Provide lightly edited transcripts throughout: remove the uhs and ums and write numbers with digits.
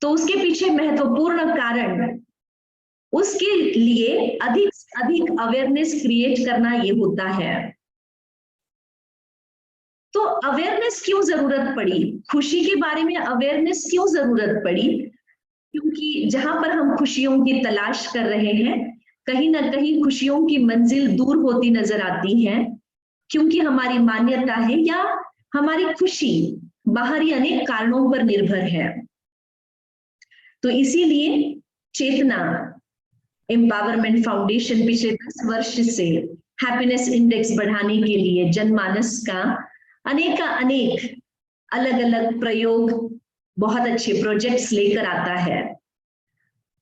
तो उसके पीछे महत्वपूर्ण कारण, उसके लिए अधिक से अधिक अवेयरनेस क्रिएट करना ये होता है। तो अवेयरनेस क्यों जरूरत पड़ी, खुशी के बारे में अवेयरनेस क्यों जरूरत पड़ी? क्योंकि जहां पर हम खुशियों की तलाश कर रहे हैं, कहीं ना कहीं खुशियों की मंजिल दूर होती नजर आती है, क्योंकि हमारी मान्यता है या हमारी खुशी बाहरी अनेक कारणों पर निर्भर है। तो इसीलिए चेतना एम्पावरमेंट फाउंडेशन पिछले 10 वर्ष से हैप्पीनेस इंडेक्स बढ़ाने के लिए जनमानस का अनेक अलग अलग प्रयोग, बहुत अच्छे प्रोजेक्ट्स लेकर आता है।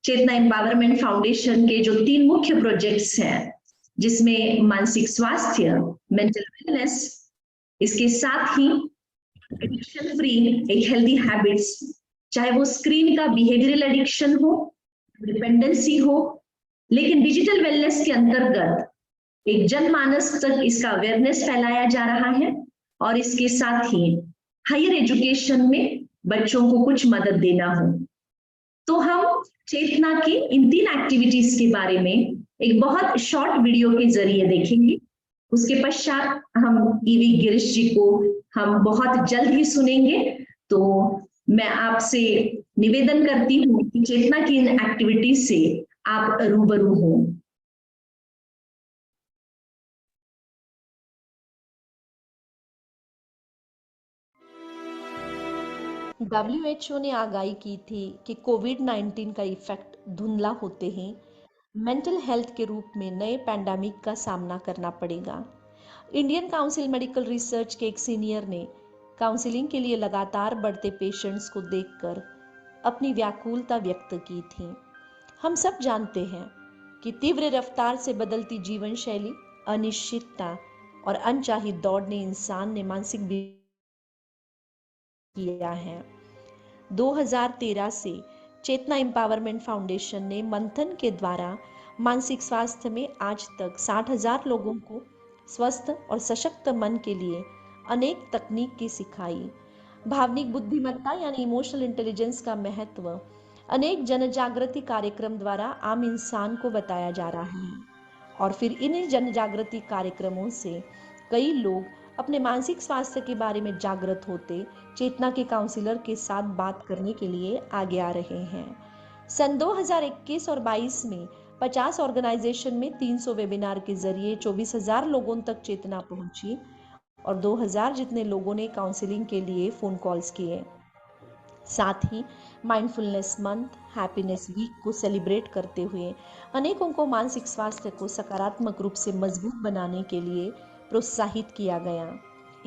चेतना एम्पावरमेंट फाउंडेशन के जो 3 मुख्य प्रोजेक्ट्स हैं, जिसमें मानसिक स्वास्थ्य, मेंटल वेलनेस, इसके साथ ही एडिक्शन फ्री एक हेल्दी हैबिट्स, चाहे वो स्क्रीन का बिहेवियरल एडिक्शन हो, डिपेंडेंसी हो, लेकिन डिजिटल वेलनेस के अंतर्गत एक जनमानस तक इसका अवेयरनेस फैलाया जा रहा है, और इसके साथ ही हायर एजुकेशन में बच्चों को कुछ मदद देना हो। तो हम चेतना की इन 3 एक्टिविटीज के बारे में एक बहुत शॉर्ट वीडियो के जरिए देखेंगे। उसके पश्चात हम ईवी गिरीश जी को हम बहुत जल्द ही सुनेंगे। तो मैं आपसे निवेदन करती हूँ कि चेतना की इन एक्टिविटीज से आप रूबरू हो। WHO ने आगाही की थी कि कोविड-19 का इफेक्ट धुंधला होते ही मेंटल हेल्थ के रूप में नए पैंडेमिक का सामना करना पड़ेगा। इंडियन काउंसिल मेडिकल रिसर्च के एक सीनियर ने काउंसलिंग के लिए लगातार बढ़ते पेशेंट्स को देखकर अपनी व्याकुलता व्यक्त की थी। हम सब जानते हैं कि तीव्र रफ्तार से बदलती जीवन शैली, अनिश्चितता और अनचाही दौड़ ने इंसान ने मानसिक किया है। 2013 से चेतना एम्पावरमेंट फाउंडेशन ने मंथन के द्वारा मानसिक स्वास्थ्य में आज तक 60,000 लोगों को स्वस्थ और सशक्त मन के लिए अनेक तकनीक की सिखाई। भावनिक बुद्धिमत्ता यानी इमोशनल इंटेलिजेंस का महत्व अनेक जन जागृति कार्यक्रम द्वारा आम इंसान को बताया जा रहा है, और फिर इन जन जागृति कार्यक्रमों से कई लोग अपने मानसिक स्वास्थ्य के बारे में जागृत होते चेतना के काउंसलर के साथ बात करने के लिए आगे आ रहे हैं। सन 2021 और 22 में 50 ऑर्गेनाइजेशन में 300 वेबिनार के जरिए 24,000 लोगों तक चेतना पहुंची और 2,000 जितने लोगों ने काउंसलिंग के लिए फोन कॉल्स किए। साथ ही माइंडफुलनेस मंथ, हैप्पीनेस वीक को सेलिब्रेट करते हुए अनेकों को मानसिक स्वास्थ्य को सकारात्मक रूप से मजबूत बनाने के लिए प्रोत्साहित किया गया।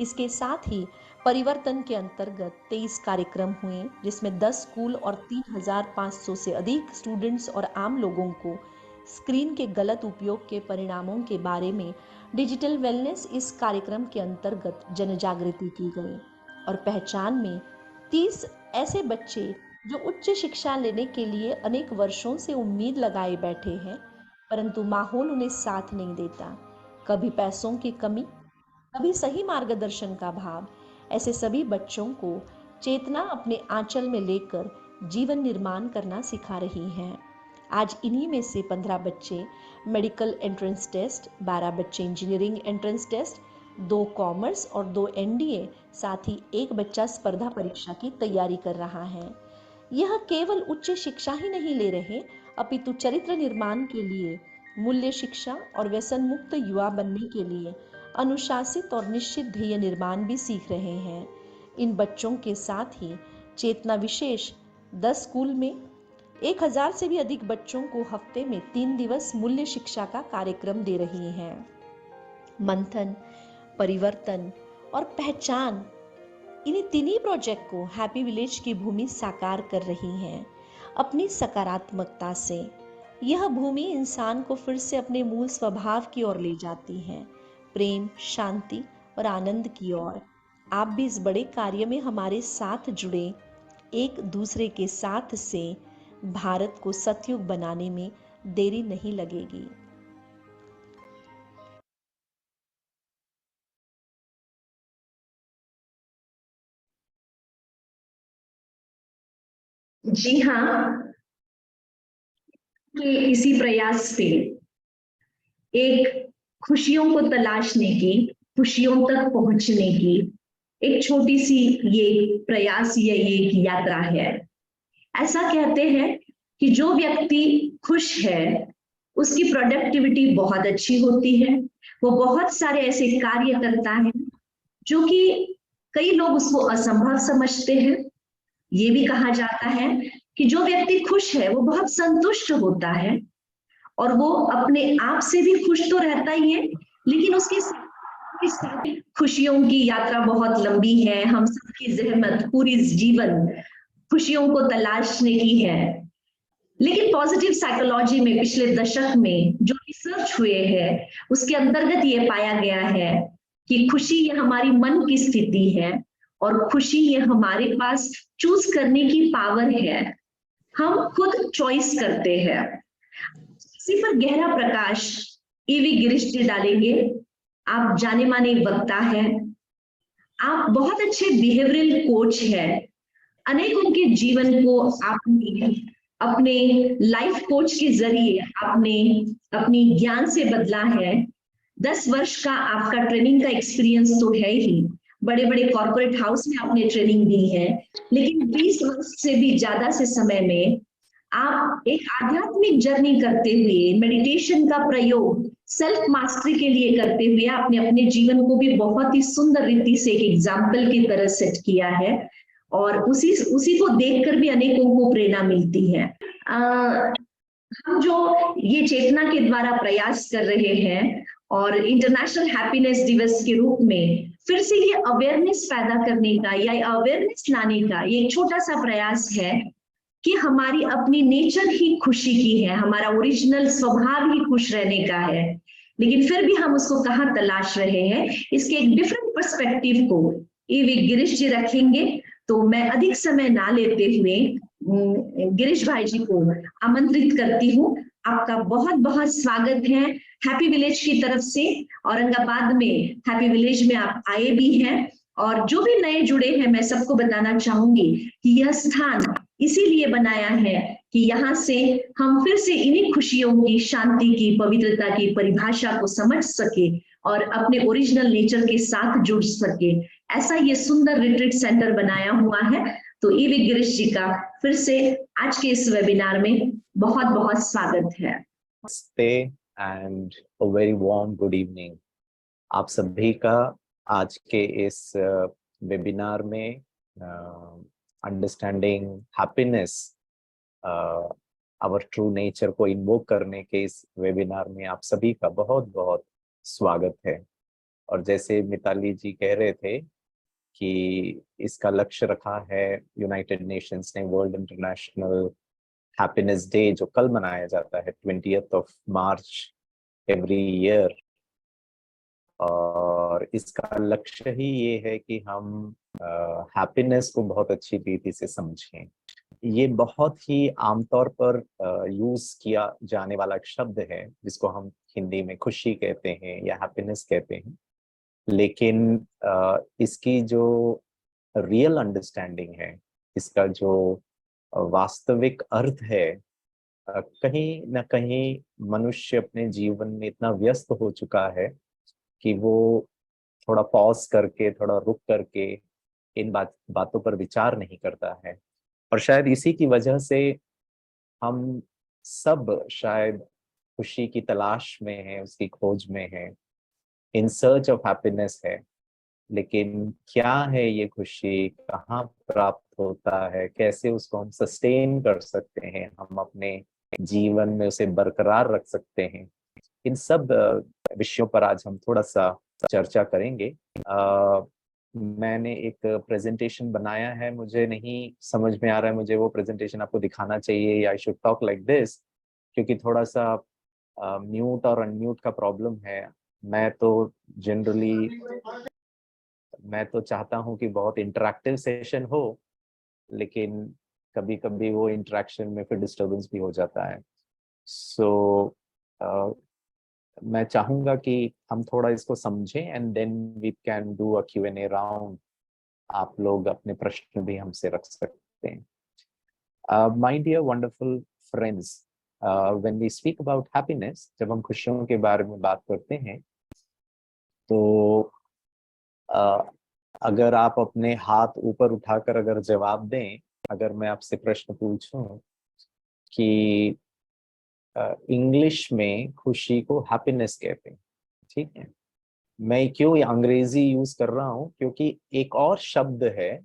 इसके साथ ही परिवर्तन के अंतर्गत 23 कार्यक्रम हुए, जिसमें 10 स्कूल और 3,500 से अधिक स्टूडेंट्स और आम लोगों को स्क्रीन के गलत उपयोग के परिणामों के बारे में डिजिटल वेलनेस इस कार्यक्रम के अंतर्गत जन जागृति की गई, और पहचान में 30 ऐसे बच्चे जो उच्च शिक्षा लेने के लिए अनेक वर्षों से उम्मीद लगाए बैठे हैं, परंतु माहौल उन्हें साथ नहीं देता। कभी पैसों की कमी, कभी सही मार्गदर्शन का अभाव। ऐसे सभी बच्चों को चेतना अपने आंचल में लेकर जीवन निर्माण करना सिखा रही है। आज इन्हीं में से 15 बच्चे मेडिकल एंट्रेंस टेस्ट, 12 बच्चे इंजीनियरिंग एंट्रेंस टेस्ट, 2 कॉमर्स और 2 एनडीए, साथ ही एक बच्चा स्पर्धा परीक्षा की तैयारी कर रहा है। यह केवल उच्च शिक्षा ही नहीं ले रहे, अपितु चरित्र निर्माण के लिए, मूल्य शिक्षा और व्यसन मुक्त युवा बनने के लिए अनुशासित और निश्चित ध्येय निर्माण भी सीख रहे हैं। इन बच्चों के साथ ही चेतना विशेष 10 स्कूल में 1,000 से भी अधिक बच्चों को हफ्ते में 3 दिवस मूल्य शिक्षा का कार्यक्रम दे रही है। मंथन, परिवर्तन और पहचान, इन्हीं तीनों प्रोजेक्ट को हैप्पी विलेज की भूमि साकार कर रही है। अपनी सकारात्मकता से यह भूमि इंसान को फिर से अपने मूल स्वभाव की ओर ले जाती है, प्रेम, शांति और आनंद की ओर। आप भी इस बड़े कार्य में हमारे साथ जुड़े। एक दूसरे के साथ से भारत को सतयुग बनाने में देरी नहीं लगेगी। जी हाँ, कि इसी प्रयास पे एक खुशियों को तलाशने की, खुशियों तक पहुंचने की एक छोटी सी ये प्रयास, ये एक यात्रा है। ऐसा कहते हैं कि जो व्यक्ति खुश है उसकी प्रोडक्टिविटी बहुत अच्छी होती है। वो बहुत सारे ऐसे कार्य करता है जो कि कई लोग उसको असंभव समझते हैं। ये भी कहा जाता है कि जो व्यक्ति खुश है वो बहुत संतुष्ट होता है और वो अपने आप से भी खुश तो रहता ही है, लेकिन उसके साथ खुशियों की यात्रा बहुत लंबी है। हम सबकी जहमत पूरी जीवन खुशियों को तलाशने की है। लेकिन पॉजिटिव साइकोलॉजी में पिछले दशक में जो रिसर्च हुए हैं उसके अंतर्गत ये पाया गया है कि खुशी ये हमारी मन की स्थिति है और खुशी ये हमारे पास चूज करने की पावर है। हम खुद चॉइस करते हैं। इसी पर गहरा प्रकाश ईवी गिरीश जी डालेंगे। आप जाने माने वक्ता है, आप बहुत अच्छे बिहेवियरल कोच है। अनेकों के जीवन को आपने अपने लाइफ कोच के जरिए आपने अपनी ज्ञान से बदला है। 10 वर्ष का आपका ट्रेनिंग का एक्सपीरियंस तो है ही, बड़े बड़े कॉर्पोरेट हाउस में आपने ट्रेनिंग दी है, लेकिन 20 वर्ष से भी ज्यादा से समय में आप एक आध्यात्मिक जर्नी करते हुए मेडिटेशन का प्रयोग सेल्फ मास्टरी के लिए करते हुए आपने अपने जीवन को भी बहुत ही सुंदर रीति से एक एग्जाम्पल की तरह सेट किया है और उसी उसी को देखकर भी अनेकों को प्रेरणा मिलती है। हम जो ये चेतना के द्वारा प्रयास कर रहे हैं और इंटरनेशनल हैप्पीनेस दिवस के रूप में फिर से ये अवेयरनेस पैदा करने का या अवेयरनेस लाने का ये एक छोटा सा प्रयास है कि हमारी अपनी नेचर ही खुशी की है, हमारा ओरिजिनल स्वभाव ही खुश रहने का है, लेकिन फिर भी हम उसको कहाँ तलाश रहे हैं, इसके एक डिफरेंट पर्सपेक्टिव को ईवी गिरीश जी रखेंगे। तो मैं अधिक समय ना लेते हुए गिरीश भाई जी को आमंत्रित करती हूँ। आपका बहुत बहुत स्वागत है हैप्पी विलेज की तरफ से। औरंगाबाद में हैप्पी विलेज में आप आए भी हैं और जो भी नए जुड़े हैं मैं सबको बताना चाहूंगी कि यह स्थान इसीलिए बनाया है कि यहाँ से हम फिर से इन्हीं खुशियों की, शांति की, पवित्रता की परिभाषा को समझ सके और अपने ओरिजिनल नेचर के साथ जुड़ सके। ऐसा ये सुंदर रिट्रीट सेंटर बनाया हुआ है। तो ईवी गिरीश जी का फिर से आज के इस वेबिनार में बहुत बहुत स्वागत है। नमस्ते and a very warm good evening. आप सभी का आज के इस वेबिनार में understanding happiness our true nature को इन्वोक करने के इस वेबिनार में आप सभी का बहुत बहुत स्वागत है। और जैसे मिताली जी कह रहे थे कि इसका लक्ष्य रखा है यूनाइटेड नेशंस ने, वर्ल्ड इंटरनेशनल हैप्पीनेस डे जो कल मनाया जाता है 20th मार्च एवरी ईयर। और इसका लक्ष्य ही ये है कि हम हैप्पीनेस को बहुत अच्छी रीति से समझें। ये बहुत ही आमतौर पर यूज किया जाने वाला एक शब्द है जिसको हम हिंदी में खुशी कहते हैं या हैप्पीनेस कहते हैं, लेकिन इसकी जो रियल अंडरस्टैंडिंग है, इसका जो वास्तविक अर्थ है, कहीं ना कहीं मनुष्य अपने जीवन में इतना व्यस्त हो चुका है कि वो थोड़ा पॉज करके, थोड़ा रुक करके इन बातों पर विचार नहीं करता है। और शायद इसी की वजह से हम सब शायद खुशी की तलाश में हैं, उसकी खोज में हैं, इन सर्च ऑफ हैप्पीनेस है। लेकिन क्या है ये खुशी, कहाँ प्राप्त होता है, कैसे उसको हम सस्टेन कर सकते हैं, हम अपने जीवन में उसे बरकरार रख सकते हैं, इन सब विषयों पर आज हम थोड़ा सा चर्चा करेंगे। मैंने एक प्रेजेंटेशन बनाया है, मुझे नहीं समझ में आ रहा है मुझे वो प्रेजेंटेशन आपको दिखाना चाहिए या I should talk like this, क्योंकि थोड़ा सा म्यूट और अनम्यूट का प्रॉब्लम है। मैं तो जनरली चाहता हूँ कि बहुत इंटरेक्टिव सेशन हो, लेकिन कभी कभी वो इंटरेक्शन में फिर डिस्टर्बेंस भी हो जाता है। सो मैं चाहूंगा कि हम थोड़ा इसको समझें and then we can do a Q&A round. आप लोग अपने प्रश्न भी हमसे रख सकते हैं। My dear wonderful friends, when we speak about happiness, जब हम खुशियों के बारे में बात करते हैं, तो अगर आप अपने हाथ ऊपर उठाकर अगर जवाब दें, अगर मैं आपसे प्रश्न पूछूं कि इंग्लिश में खुशी को हैप्पीनेस कहते हैं, ठीक है? मैं क्यों ये अंग्रेजी यूज कर रहा हूँ, क्योंकि एक और शब्द है,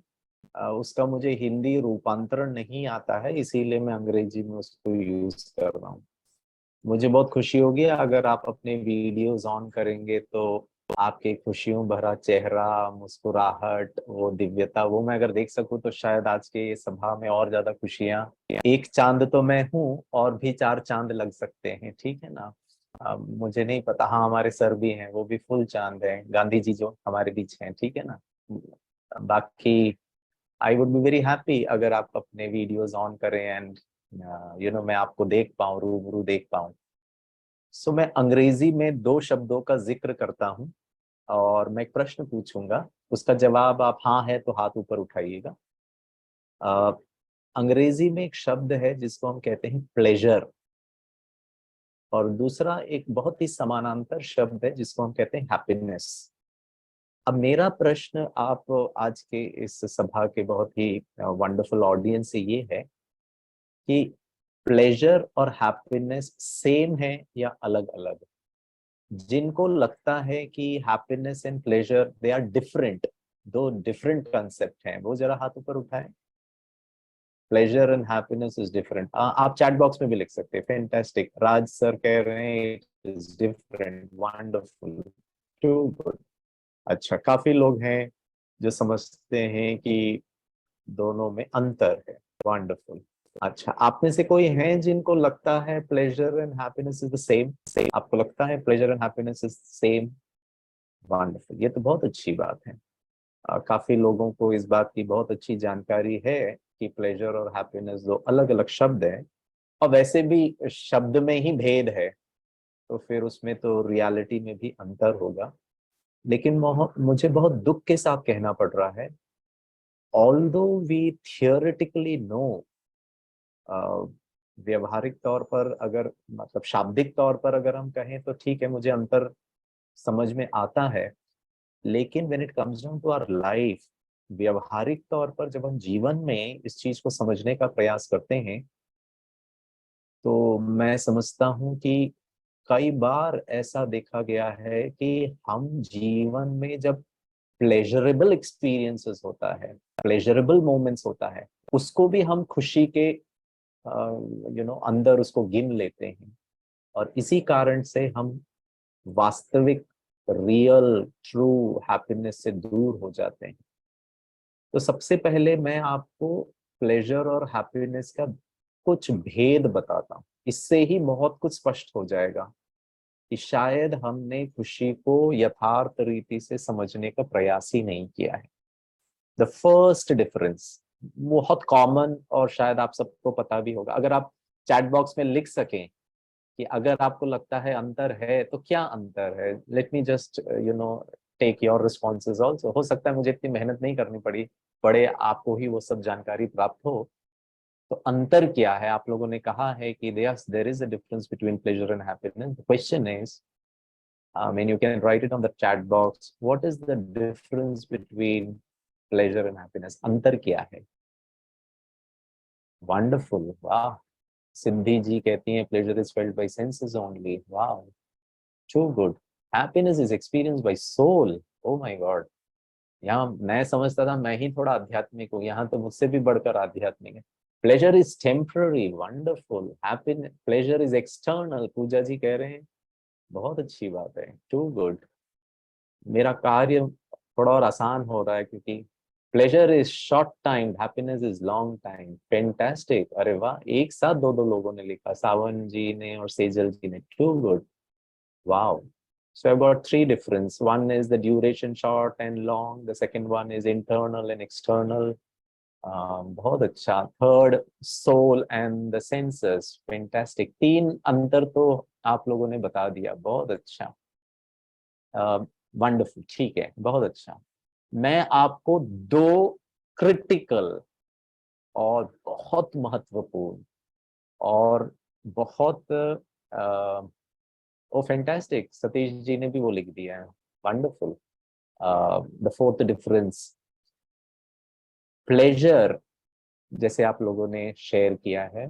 उसका मुझे हिंदी रूपांतरण नहीं आता है, इसीलिए मैं अंग्रेजी में उसको यूज कर रहा हूँ। मुझे बहुत खुशी होगी अगर आप अपने वीडियोस ऑन करेंगे तो आपके खुशियों भरा चेहरा, मुस्कुराहट, वो दिव्यता, वो मैं अगर देख सकूं तो शायद आज के ये सभा में और ज्यादा खुशियां, एक चांद तो मैं हूँ और भी 4 चांद लग सकते हैं, ठीक है ना? मुझे नहीं पता, हाँ हमारे सर भी हैं, वो भी फुल चांद हैं, गांधी जी जो हमारे बीच हैं, ठीक है ना? बाकी I would be very happy अगर आप अपने वीडियोस ऑन करें एंड मैं आपको देख पाऊं, रूबरू देख पाऊं। सो मैं अंग्रेजी में 2 शब्दों का जिक्र करता हूं और मैं एक प्रश्न पूछूंगा, उसका जवाब आप हाँ है तो हाथ ऊपर उठाइएगा। अंग्रेजी में एक शब्द है जिसको हम कहते हैं प्लेजर, और दूसरा एक बहुत ही समानांतर शब्द है जिसको हम कहते हैं हैप्पीनेस। अब मेरा प्रश्न आप आज के इस सभा के बहुत ही वंडरफुल ऑडियंस से ये है कि प्लेजर और हैप्पीनेस सेम है या अलग अलग? जिनको लगता है कि happiness and pleasure they are different, 2 different concept हैं, वो जरा हाथ ऊपर उठाएं। Pleasure and happiness is different. आप चैट बॉक्स में भी लिख सकते हैं। फैंटास्टिक, राज सर कह रहे हैं it is different, wonderful, too good. अच्छा, काफी लोग हैं जो समझते हैं कि दोनों में अंतर है, वंडरफुल। अच्छा, आप में से कोई हैं जिनको लगता है pleasure and happiness is the same? आपको लगता है pleasure and happiness is same? Wonderful, ये तो बहुत अच्छी बात है। काफी लोगों को इस बात की बहुत अच्छी जानकारी है कि प्लेजर और हैप्पीनेस 2 अलग अलग शब्द हैं, और वैसे भी शब्द में ही भेद है, तो फिर उसमें तो रियलिटी में भी अंतर होगा। लेकिन मुझे बहुत दुख के साथ कहना पड़ रहा है, ऑल्दो वी थियोरेटिकली नो, व्यवहारिक तौर पर अगर, मतलब शाब्दिक तौर पर अगर हम कहें तो ठीक है, मुझे अंतर समझ में आता है, लेकिन when it comes down to our life, व्यवहारिक तौर पर जब हम जीवन में इस चीज को समझने का प्रयास करते हैं, तो मैं समझता हूं कि कई बार ऐसा देखा गया है कि हम जीवन में जब प्लेजरेबल एक्सपीरियंसेस होता है, प्लेजरेबल मोमेंट्स होता है, उसको भी हम खुशी के अंदर उसको गिन लेते हैं, और इसी कारण से हम वास्तविक, रियल, ट्रू हैप्पीनेस से दूर हो जाते हैं। तो सबसे पहले मैं आपको प्लेजर और हैप्पीनेस का कुछ भेद बताता हूँ, इससे ही बहुत कुछ स्पष्ट हो जाएगा कि शायद हमने खुशी को यथार्थ रीति से समझने का प्रयास ही नहीं किया है। द फर्स्ट डिफरेंस बहुत कॉमन, और शायद आप सबको पता भी होगा, अगर आप चैट बॉक्स में लिख सकें कि अगर आपको लगता है अंतर है तो क्या अंतर है। Let me just take your responses also. हो सकता है मुझे इतनी मेहनत नहीं करनी पड़े आपको ही वो सब जानकारी प्राप्त हो। तो अंतर क्या है? आप लोगों ने कहा है कि there is a difference between pleasure and happiness. The question is, and you can write it on the chat box, what is the difference between pleasure and happiness? अंतर क्या है? वंडरफुल, वाह। सिद्धि जी कहती हैं pleasure is felt by senses only, wow, too good. Happiness is experienced by soul, oh my god। यहाँ मैं समझता था मैं ही थोड़ा आध्यात्मिक हूँ, यहाँ तो मुझसे भी बढ़कर आध्यात्मिक है। Pleasure is temporary, wonderful. Happiness, pleasure is external, Puja ji कह रहे हैं, बहुत अच्छी बात है, टू गुड। मेरा कार्य थोड़ा और आसान हो रहा है, क्योंकि pleasure is short time, happiness is long time. Fantastic, अरे वाह, एक साथ 2 लोगों ने लिखा, सावन जी ने और सेजल जी ने, too good, wow. So I've got 3 difference. One is the duration, short and long. The second one is internal and external. बहुत अच्छा। Third, soul and the senses. Fantastic. 3 अंतर तो आप लोगों ने बता दिया, बहुत अच्छा। वंडरफुल, ठीक है, बहुत अच्छा। मैं आपको 2 क्रिटिकल और बहुत महत्वपूर्ण और बहुत ओ फैंटास्टिक, सतीश जी ने भी वो लिख दिया है, wonderful. The fourth difference, pleasure, जैसे आप लोगों ने शेयर किया है,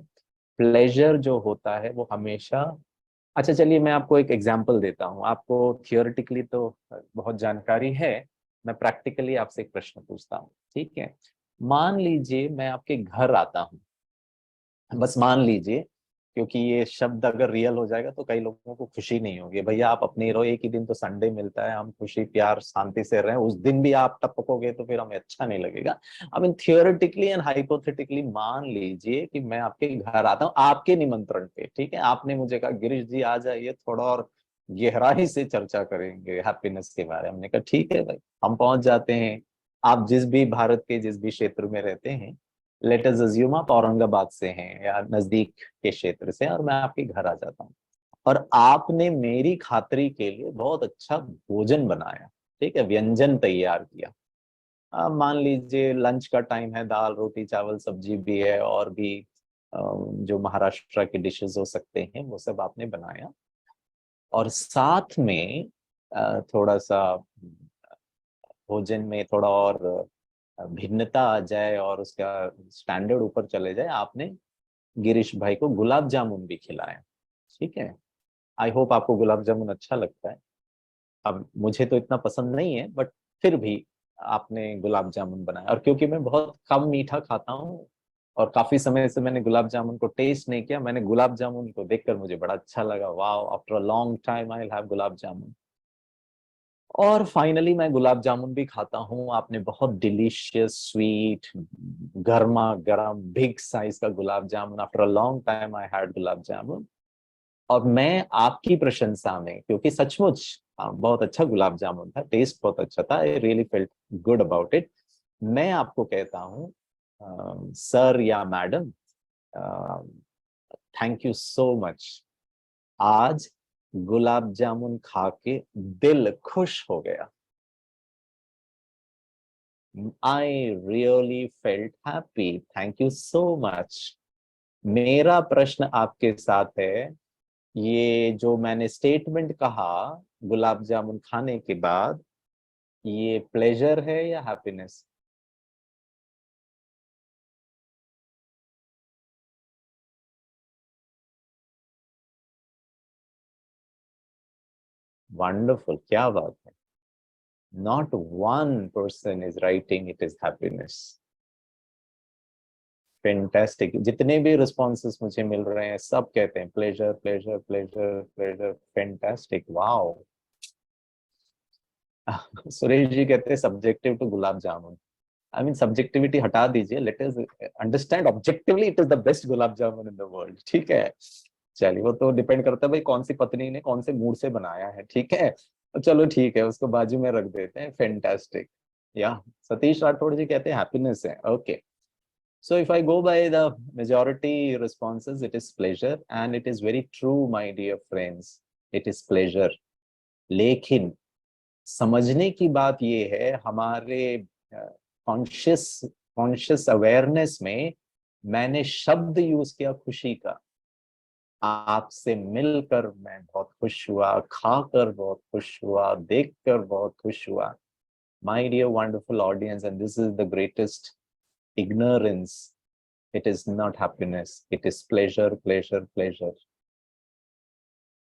प्लेजर जो होता है वो हमेशा, अच्छा चलिए मैं आपको एक एग्जांपल देता हूँ। आपको थियोरेटिकली तो बहुत जानकारी है, मैं प्रैक्टिकली आपसे एक प्रश्न पूछता हूँ, ठीक है? मान लीजिए मैं आपके घर आता हूँ, बस मान लीजिए, क्योंकि ये शब्द अगर रियल हो जाएगा तो कई लोगों को खुशी नहीं होगी। भैया आप अपनी रहो, एक ही दिन तो संडे मिलता है, हम खुशी प्यार शांति से रहें, उस दिन भी आप टपकोगे तो फिर हमें अच्छा नहीं लगेगा। I mean theoretically and hypothetically मान लीजिए कि मैं आपके घर आता हूँ आपके निमंत्रण पे, ठीक है? आपने मुझे कहा गिरीश जी आ जाइए, थोड़ा और गहराई से चर्चा करेंगे हैप्पीनेस के बारे में। हमने कहा ठीक है भाई, हम पहुंच जाते हैं। आप जिस भी भारत के जिस भी क्षेत्र में रहते हैं, लेट अस अज्यूम आप औरंगाबाद से हैं या नजदीक के क्षेत्र से, और मैं आपके घर आ जाता हूँ और आपने मेरी खातिरी के लिए बहुत अच्छा भोजन बनाया, ठीक है, व्यंजन तैयार किया। मान लीजिए लंच का टाइम है, दाल रोटी चावल सब्जी भी है, और भी जो महाराष्ट्र के डिशेस हो सकते हैं वो सब आपने बनाया, और साथ में थोड़ा सा भोजन में थोड़ा और भिन्नता आ जाए और उसका स्टैंडर्ड ऊपर चले जाए, आपने गिरीश भाई को गुलाब जामुन भी खिलाया, ठीक है? आई होप आपको गुलाब जामुन अच्छा लगता है। अब मुझे तो इतना पसंद नहीं है, बट फिर भी आपने गुलाब जामुन बनाया, और क्योंकि मैं बहुत कम मीठा खाता हूँ और काफी समय से मैंने गुलाब जामुन को टेस्ट नहीं किया, मैंने गुलाब जामुन को देखकर मुझे बड़ा अच्छा लगा, wow after a long time I will have gulab jamun. और फाइनली मैं गुलाब जामुन भी खाता हूँ, आपने बहुत डिलीशियस स्वीट गर्मा गर्म बिग साइज का gulab jamun, after a long time I had gulab jamun. और मैं आपकी प्रशंसा में, क्योंकि सचमुच बहुत अच्छा गुलाब जामुन था, टेस्ट बहुत अच्छा था, I really felt good about it, मैं आपको कहता हूँ सर या madam, thank you so much. आज गुलाब जामुन खा के दिल खुश हो गया। I really felt happy, thank you so much. मेरा प्रश्न आपके साथ है, ये जो मैंने स्टेटमेंट कहा गुलाब जामुन खाने के बाद, ये प्लेजर है या हैप्पीनेस? वंडरफुल, क्या बात है। Not one person is writing it is happiness. Fantastic, जितने भी रिस्पॉन्सेस मुझे मिल रहे हैं सब कहते हैं pleasure pleasure pleasure pleasure, fantastic, wow. Suresh ji कहते हैं subjective to gulab jamun. I mean subjectivity हटा दीजिए, let us understand objectively it is the best gulab jamun in the world, ठीक है? चलिए वो तो डिपेंड करता है भाई कौन सी पत्नी ने कौन से मूड से बनाया है, ठीक है? तो चलो ठीक है, उसको बाजू में रख देते हैं, फैंटास्टिक। या सतीश राठौड़ जी कहते हैं हैप्पीनेस है, okay. So if I go by the majority responses, it is pleasure, and it is very true, my dear friends. It is pleasure. लेकिन समझने की बात ये है, हमारे कॉन्शियस कॉन्शियस अवेयरनेस में मैंने शब्द यूज किया खुशी का। आपसे मिलकर मैं बहुत खुश हुआ, खाकर बहुत खुश हुआ, देखकर बहुत खुश हुआ। My dear wonderful audience, and this is the greatest ignorance. It is not happiness, it is pleasure, pleasure, pleasure.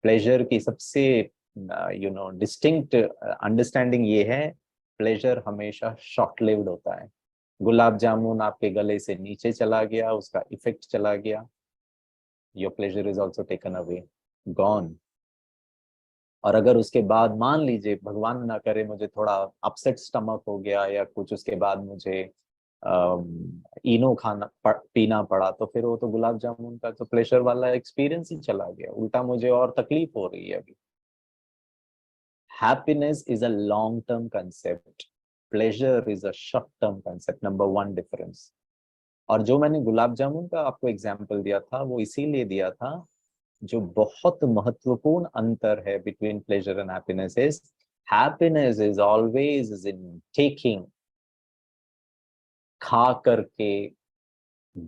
Pleasure की सबसे डिस्टिंक्ट अंडरस्टैंडिंग ये है, प्लेजर हमेशा शॉर्ट लिव्ड होता है। गुलाब जामुन आपके गले से नीचे चला गया, उसका इफेक्ट चला गया, your pleasure is also taken away, gone. और अगर उसके बाद मान लीजिए भगवान ना करे मुझे थोड़ा अपसेट स्टमक हो गया या कुछ, उसके बाद मुझे इनो पीना पड़ा, तो फिर वो तो गुलाब जामुन का तो प्लेजर वाला एक्सपीरियंस ही चला गया, उल्टा मुझे और तकलीफ हो रही है अभी। Happiness is a long term concept, pleasure is a short term concept, number one difference. और जो मैंने गुलाब जामुन का आपको एग्जाम्पल दिया था वो इसीलिए दिया था, जो बहुत महत्वपूर्ण अंतर है between pleasure and happiness is always is in taking, खा करके,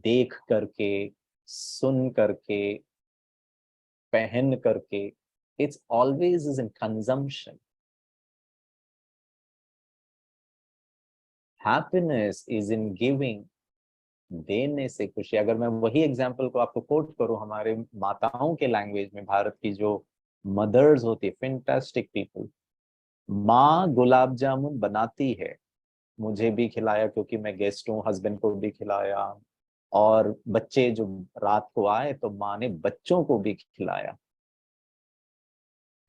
देख करके, सुन करके, पहन करके, it's always is in consumption. Happiness is in giving, देने से खुशी। अगर मैं वही एग्जाम्पल को आपको कोट करूं हमारे माताओं के लैंग्वेज में, भारत की जो मदर्स होती है, फैंटास्टिक पीपल, माँ गुलाब जामुन बनाती है, मुझे भी खिलाया क्योंकि मैं गेस्ट हूँ, हस्बैंड को भी खिलाया, और बच्चे जो रात को आए तो माँ ने बच्चों को भी खिलाया।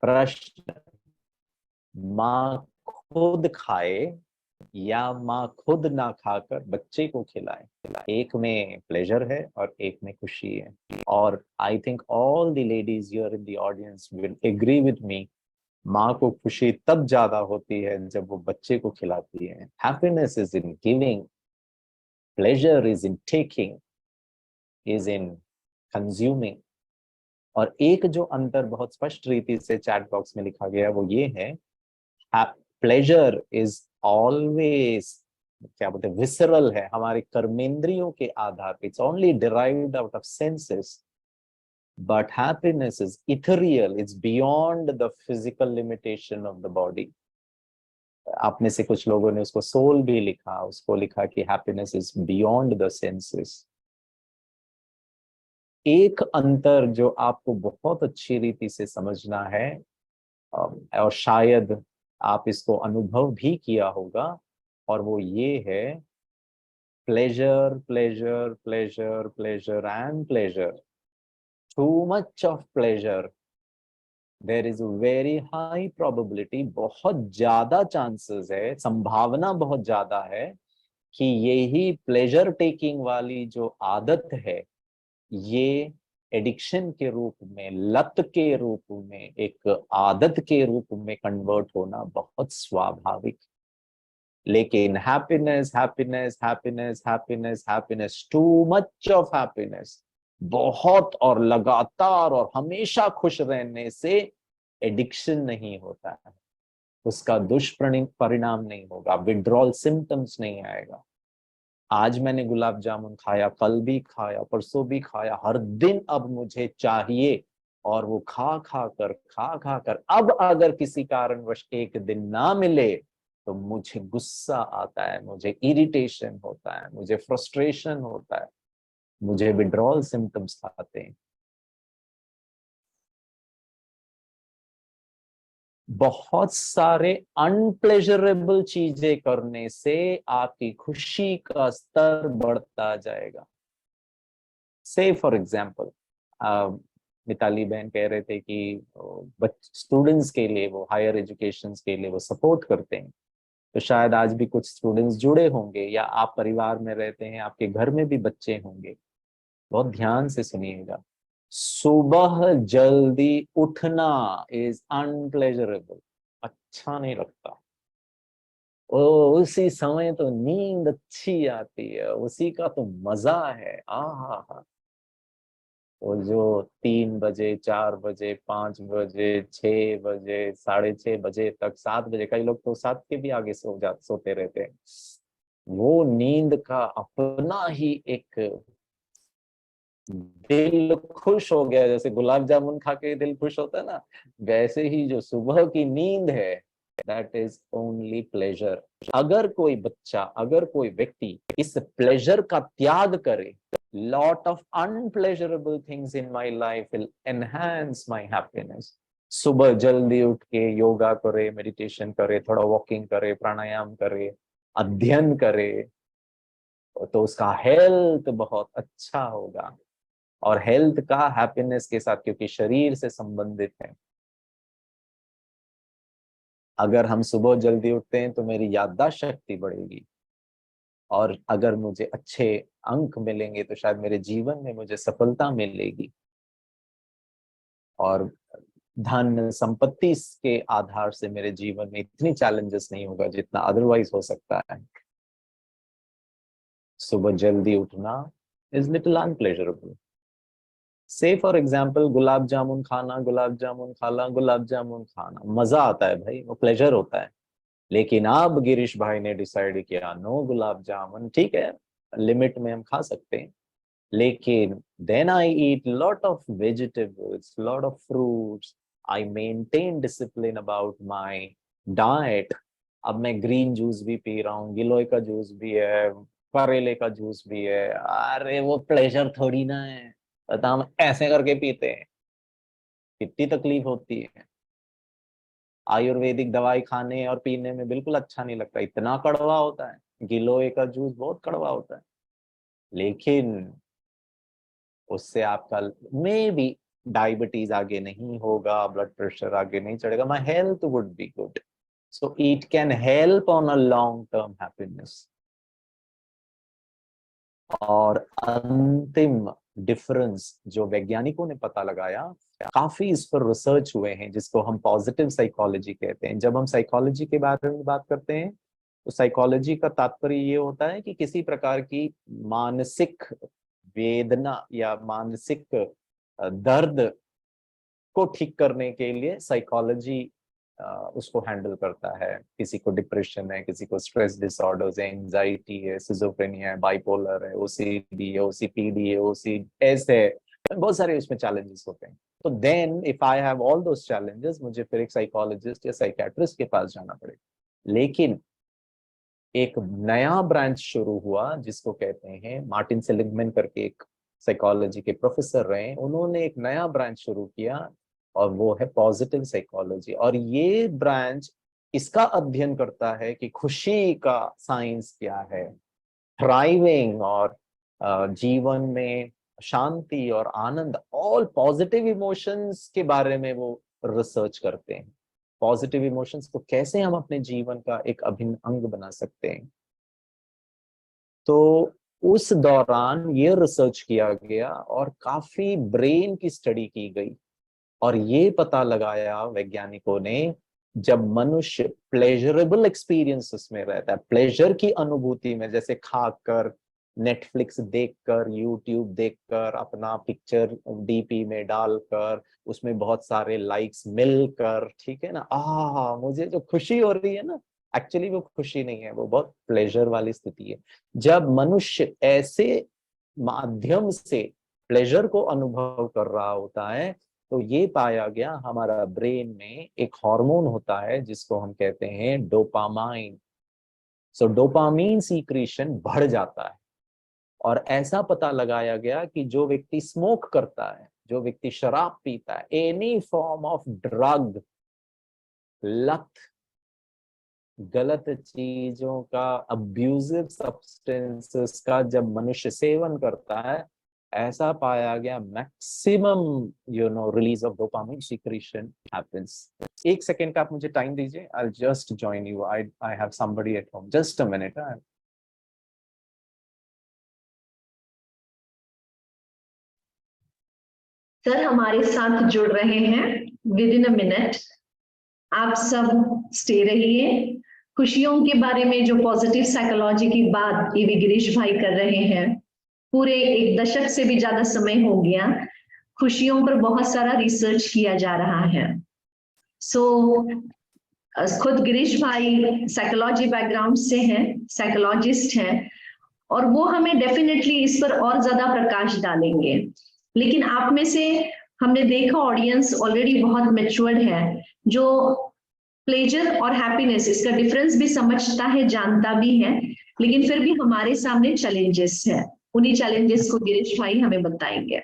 प्रश्न, माँ खुद खाए या माँ खुद ना खाकर बच्चे को खिलाए, एक में प्लेजर है और एक में खुशी है। और I think all the ladies here in the audience will agree with me, माँ को खुशी तब ज्यादा होती है जब वो बच्चे को खिलाती है। Happiness is in giving, pleasure is in taking, is in consuming. और एक जो अंतर बहुत स्पष्ट रीति से चैट बॉक्स में लिखा गया है वो ये है, प्लेजर इज ऑलवेज, क्या बोलते हैं, विसरल है, हमारे कर्मेंद्रियों के आधार पे, it's only derived out of senses. But happiness is ethereal, it's beyond the physical limitation of the body. आप में से कुछ लोगों ने उसको सोल भी लिखा, उसको लिखा कि happiness is beyond the senses. एक अंतर जो आपको बहुत अच्छी रीति से समझना है, और शायद आप इसको अनुभव भी किया होगा, और वो ये है, pleasure pleasure pleasure pleasure and pleasure, too much of pleasure, there is very high probability, बहुत ज्यादा चांसेस है, संभावना बहुत ज्यादा है कि यही प्लेजर टेकिंग वाली जो आदत है, ये एडिक्शन के रूप में, लत के रूप में, एक आदत के रूप में कन्वर्ट होना बहुत स्वाभाविक। लेकिन happiness happiness happiness happiness happiness, to much of happiness, बहुत और लगातार और हमेशा खुश रहने से एडिक्शन नहीं होता है, उसका दुष्परिणाम नहीं होगा, विड्रॉल सिम्टम्स नहीं आएगा। आज मैंने गुलाब जामुन खाया, कल भी खाया, परसों भी खाया, हर दिन अब मुझे चाहिए, और वो खा खा कर अब अगर किसी कारणवश एक दिन ना मिले तो मुझे गुस्सा आता है, मुझे इरिटेशन होता है, मुझे फ्रस्ट्रेशन होता है, मुझे विड्रॉल सिम्टम्स आते हैं। बहुत सारे अनप्लेजरेबल चीजें करने से आपकी खुशी का स्तर बढ़ता जाएगा। से फॉर एग्जाम्पल, मिताली बहन कह रहे थे कि स्टूडेंट्स के लिए, वो हायर एजुकेशन के लिए वो सपोर्ट करते हैं, तो शायद आज भी कुछ स्टूडेंट्स जुड़े होंगे, या आप परिवार में रहते हैं, आपके घर में भी बच्चे होंगे। बहुत ध्यान से सुनिएगा, सुबह जल्दी उठना इज अनप्लेजरेबल, अच्छा नहीं लगता। ओ, उसी समय तो नींद अच्छी आती है, उसी का तो मजा है, आहा। वो जो 3 बजे, 4 बजे, 5 बजे, 6 बजे, 6:30 बजे तक, 7 बजे, कई लोग तो 7 के भी आगे सोते रहते हैं, वो नींद का अपना ही एक, दिल खुश हो गया, जैसे गुलाब जामुन खा के दिल खुश होता है ना, वैसे ही जो सुबह की नींद है, दैट इज ओनली प्लेजर। अगर कोई बच्चा, अगर कोई व्यक्ति इस प्लेजर का त्याग करे, lot of unpleasurable things in my life will enhance my happiness। सुबह जल्दी उठ के योगा करे, मेडिटेशन करे, थोड़ा वॉकिंग करे, प्राणायाम करे, अध्ययन करे, तो उसका हेल्थ बहुत अच्छा होगा। और हेल्थ का हैप्पीनेस के साथ, क्योंकि शरीर से संबंधित है, अगर हम सुबह जल्दी उठते हैं तो मेरी याददाश्त शक्ति बढ़ेगी, और अगर मुझे अच्छे अंक मिलेंगे तो शायद मेरे जीवन में मुझे सफलता मिलेगी, और धन संपत्ति के आधार से मेरे जीवन में इतनी चैलेंजेस नहीं होगा जितना अदरवाइज हो सकता है। सुबह जल्दी उठना इज लिटिल अनप्लेजरेबल। से फॉर एग्जाम्पल, गुलाब जामुन खाना, गुलाब जामुन खाना, गुलाब जामुन खाना मजा आता है भाई, वो प्लेजर होता है। लेकिन अब गिरीश भाई ने डिसाइड किया, नो गुलाब जामुन, ठीक है, लिमिट में हम खा सकते हैं, लेकिन then I eat lot of vegetables, lot of fruits, I maintain discipline about my diet. अब मैं ग्रीन जूस भी पी रहा हूँ, गिलोय का जूस भी है, करेले का जूस भी है। अरे वो प्लेजर थोड़ी ना है, पता हम ऐसे करके पीते हैं, कितनी तकलीफ होती है। आयुर्वेदिक दवाई खाने और पीने में बिल्कुल अच्छा नहीं लगता, इतना कड़वा होता है। गिलोय का जूस बहुत कड़वा होता है, लेकिन उससे आपका मे बी डायबिटीज आगे नहीं होगा, ब्लड प्रेशर आगे नहीं चढ़ेगा, my health would be good. So it can help on a long term happiness. और अंतिम डिफरेंस जो वैज्ञानिकों ने पता लगाया, काफी इस पर रिसर्च हुए हैं, जिसको हम पॉजिटिव साइकोलॉजी कहते हैं। जब हम साइकोलॉजी के बारे में बात करते हैं तो साइकोलॉजी का तात्पर्य ये होता है कि किसी प्रकार की मानसिक वेदना या मानसिक दर्द को ठीक करने के लिए साइकोलॉजी उसको हैंडल करता है। किसी को डिप्रेशन है, किसी को स्ट्रेस डिसऑर्डर्स है, एंजाइटी है, सिजोफ्रेनिया है, बाइपोलर है, ओसीडी है, ओसीपीडी है, ओसीएस है, बहुत सारे उसमें चैलेंजेस होते हैं। तो then if I have all those challenges, मुझे फिर एक साइकोलॉजिस्ट या साइकेट्रिस्ट के पास जाना पड़ेगा। लेकिन एक नया ब्रांच शुरू हुआ जिसको कहते हैं, मार्टिन सेलिग्मैन करके एक साइकोलॉजी के प्रोफेसर रहे, उन्होंने एक नया ब्रांच शुरू किया और वो है पॉजिटिव साइकोलॉजी। और ये ब्रांच इसका अध्ययन करता है कि खुशी का साइंस क्या है, थ्राइविंग और जीवन में शांति और आनंद, ऑल पॉजिटिव इमोशंस के बारे में वो रिसर्च करते हैं। पॉजिटिव इमोशंस को कैसे हम अपने जीवन का एक अभिन्न अंग बना सकते हैं। तो उस दौरान ये रिसर्च किया गया और काफी ब्रेन की स्टडी की गई और ये पता लगाया वैज्ञानिकों ने, जब मनुष्य प्लेजरेबल एक्सपीरियंसेस में रहता है, प्लेजर की अनुभूति में, जैसे खाकर, नेटफ्लिक्स देखकर, यूट्यूब देखकर, अपना पिक्चर डीपी में डालकर, उसमें बहुत सारे लाइक्स मिलकर, ठीक है ना, मुझे जो खुशी हो रही है ना, एक्चुअली वो खुशी नहीं है, वो बहुत प्लेजर वाली स्थिति है। जब मनुष्य ऐसे माध्यम से प्लेजर को अनुभव कर रहा होता है, तो ये पाया गया हमारा ब्रेन में एक हार्मोन होता है जिसको हम कहते हैं डोपामाइन। सो डोपामाइन सीक्रेशन बढ़ जाता है। और ऐसा पता लगाया गया कि जो व्यक्ति स्मोक करता है, जो व्यक्ति शराब पीता है, एनी फॉर्म ऑफ ड्रग, लत, गलत चीजों का, अब्यूजिव सब्सटेंसेस का जब मनुष्य सेवन करता है, ऐसा पाया गया maximum release of dopamine secretion happens. एक सेकेंड का आप मुझे टाइम दीजिए, I just join you, I have somebody at home, just a minute. Sir हमारे साथ जुड़ रहे हैं विद इन अ मिनट। आप सब स्टे रहिए। खुशियों के बारे में जो पॉजिटिव साइकोलॉजी की बात ईवी गिरीश भाई कर रहे हैं, पूरे एक दशक से भी ज्यादा समय हो गया खुशियों पर बहुत सारा रिसर्च किया जा रहा है। खुद गिरीश भाई साइकोलॉजी बैकग्राउंड से हैं, साइकोलॉजिस्ट हैं, और वो हमें डेफिनेटली इस पर और ज्यादा प्रकाश डालेंगे। लेकिन आप में से हमने देखा ऑडियंस ऑलरेडी बहुत मैच्योर्ड है, जो प्लेजर और हैप्पीनेस इसका डिफरेंस भी समझता है, जानता भी है, लेकिन फिर भी हमारे सामने चैलेंजेस है। उन्हीं चैलेंजेस को गिरीश भाई हमें बताएंगे।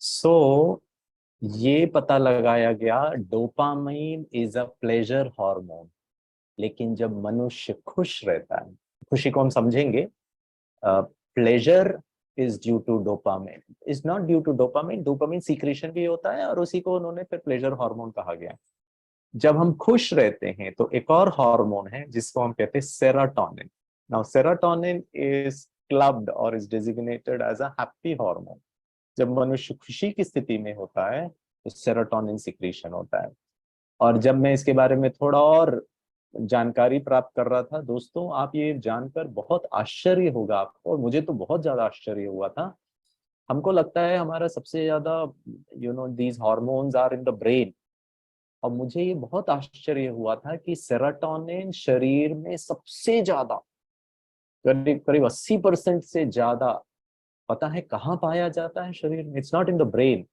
सो ये पता लगाया गया dopamine is a pleasure hormone. लेकिन जब मनुष्य खुश रहता है, खुशी को हम समझेंगे, pleasure is due to dopamine, is not due to dopamine. Dopamine secretion भी होता है और उसी को उन्होंने फिर प्लेजर हार्मोन कहा गया। जब हम खुश रहते हैं तो एक और हार्मोन है जिसको हम कहते हैं serotonin. Now serotonin is clubbed और is designated as a happy hormone. जब मनुष्य खुशी की स्थिति में होता है तो सेरोटोनिन सिक्रीशन होता है। और जब मैं इसके बारे में थोड़ा और जानकारी प्राप्त कर रहा था, दोस्तों आप ये जानकर बहुत आश्चर्य होगा आपको, और मुझे तो बहुत ज्यादा आश्चर्य हुआ था। हमको लगता है हमारा सबसे ज्यादा these hormones are in the brain, और मुझे ये बहुत आश्चर्य हुआ था कि सेरोटोनिन शरीर में सबसे ज्यादा करीब करीब 80% से ज्यादा पता है कहाँ पाया जाता है शरीर में? It's not in the brain,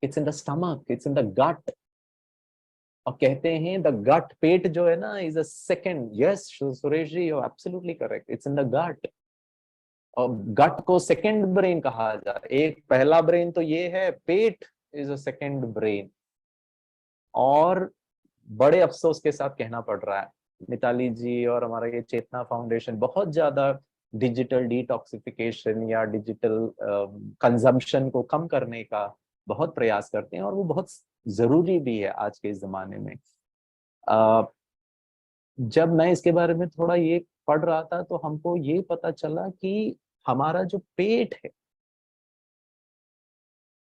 it's in the stomach, it's in the gut. और कहते हैं द गट, पेट जो है ना, is a second. Yes Suresh ji, you absolutely correct, it's in the gut. और गट को सेकंड ब्रेन कहा जाता है। एक पहला ब्रेन तो ये है, पेट इज अ सेकंड ब्रेन। और बड़े अफसोस के साथ कहना पड़ रहा है, मिताली जी और हमारा ये चेतना फाउंडेशन बहुत ज्यादा डिजिटल डिटॉक्सिफिकेशन या डिजिटल कंजम्पशन को कम करने का बहुत प्रयास करते हैं, और वो बहुत जरूरी भी है आज के इस जमाने में। जब मैं इसके बारे में थोड़ा ये पढ़ रहा था तो हमको ये पता चला कि हमारा जो पेट है,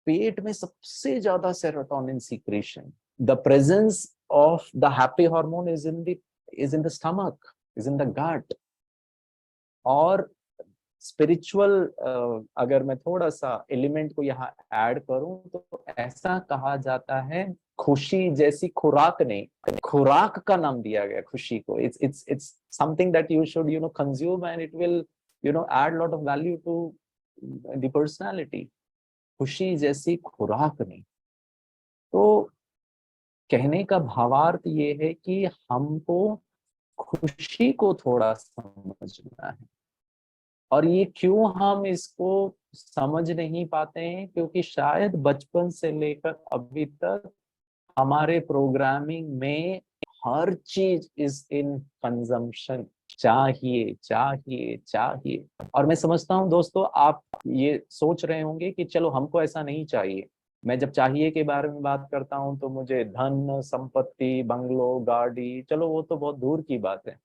पेट में सबसे ज्यादा serotonin secretion, the presence of the happy hormone is in the stomach, is in the gut. और स्पिरिचुअल अगर मैं थोड़ा सा एलिमेंट को यहाँ ऐड करूं तो ऐसा कहा जाता है, खुशी जैसी खुराक नहीं, खुराक का नाम दिया गया खुशी को। It's something that you should consume and it will add lot of value to the personality. खुशी जैसी खुराक नहीं। तो कहने का भावार्थ ये है कि हमको खुशी को थोड़ा समझना है। और ये क्यों हम इसको समझ नहीं पाते हैं? क्योंकि शायद बचपन से लेकर अभी तक हमारे प्रोग्रामिंग में हर चीज इज इन कंजम्पशन, चाहिए चाहिए चाहिए। और मैं समझता हूँ दोस्तों, आप ये सोच रहे होंगे कि चलो हमको ऐसा नहीं चाहिए। मैं जब चाहिए के बारे में बात करता हूँ तो मुझे धन संपत्ति, बंगलो, गाड़ी, चलो वो तो बहुत दूर की बात है।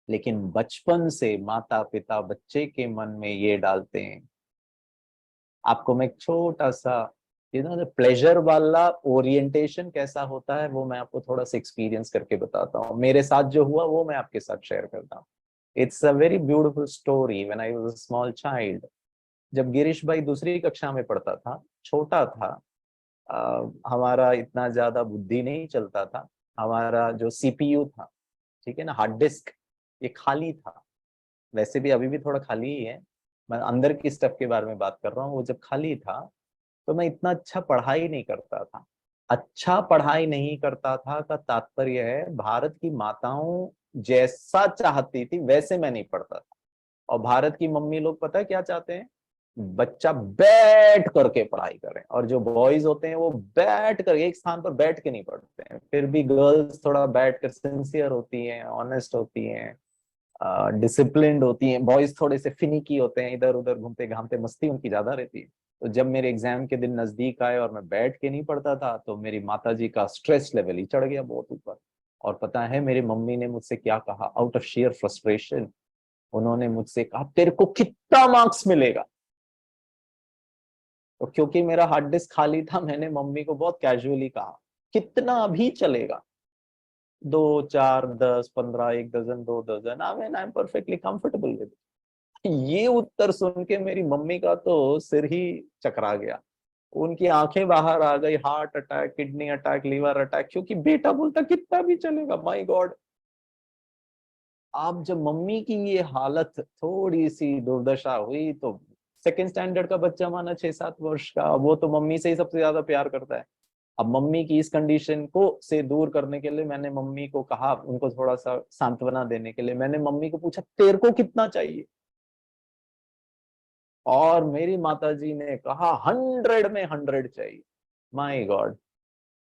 लेकिन बचपन से माता पिता बच्चे के मन में ये डालते हैं। आपको मैं एक छोटा सा प्लेजर वाला ओरिएंटेशन कैसा होता है वो मैं आपको थोड़ा सा एक्सपीरियंस करके बताता हूँ। मेरे साथ जो हुआ वो मैं आपके साथ शेयर करता हूँ। It's a very beautiful story. When I was a small child, जब गिरीश भाई दूसरी कक्षा में पढ़ता था, छोटा था, हमारा इतना ज्यादा बुद्धि नहीं चलता था। हमारा जो सीपीयू था, ठीक है ना, हार्ड डिस्क, ये खाली था। वैसे भी अभी भी थोड़ा खाली ही है, मैं अंदर की स्टफ के बारे में बात कर रहा हूँ। वो जब खाली था तो मैं इतना अच्छा पढ़ाई नहीं करता था। अच्छा पढ़ाई नहीं करता था का तात्पर्य है, भारत की माताओं जैसा चाहती थी वैसे मैं नहीं पढ़ता था। और भारत की मम्मी लोग पता है क्या चाहते हैं? बच्चा बैठ करके पढ़ाई करे। और जो बॉयज होते हैं वो बैठ कर एक स्थान पर बैठ के नहीं पढ़ते हैं। फिर भी गर्ल्स थोड़ा बैठ कर सिंसियर होती हैं, ऑनेस्ट होती हैं, डिसिप्लिन्ड होती हैं। बॉयज थोड़े से फिनिकी होते हैं, इधर उधर घूमते घामते, मस्ती उनकी ज्यादा रहती है। तो जब मेरे एग्जाम के दिन नजदीक आए और मैं बैठ के नहीं पढ़ता था तो मेरी माताजी का स्ट्रेस लेवल ही चढ़ गया बहुत ऊपर। और पता है मेरी मम्मी ने मुझसे क्या कहा? आउट ऑफ शेयर फ्रस्ट्रेशन उन्होंने मुझसे कहा, तेरे को कितना मार्क्स मिलेगा? तो क्योंकि मेरा हार्ड डिस्क खाली था, मैंने मम्मी को बहुत कैजुअली कहा, कितना भी चलेगा, 2, 4, 10, 15, 1 दर्जन, 2 दर्जन, I am perfectly comfortable with. ये उत्तर सुन के मेरी मम्मी का तो सिर ही चकरा गया। उनकी आंखें बाहर आ गई। Heart attack, kidney attack, liver attack, क्योंकि बेटा बोलता कितना भी चलेगा। My God. अब जब मम्मी की ये हालत, थोड़ी सी दुर्दशा हुई, तो सेकंड स्टैंडर्ड का बच्चा माना 6-7 वर्ष का, वो तो मम्मी से ही सबसे ज्यादा प्यार करता है। अब मम्मी की इस कंडीशन को से दूर करने के लिए मैंने मम्मी को कहा, उनको थोड़ा सा सांत्वना देने के लिए मैंने मम्मी को पूछा, तेरे को कितना चाहिए? और मेरी माताजी ने कहा 100 में 100 चाहिए। My God.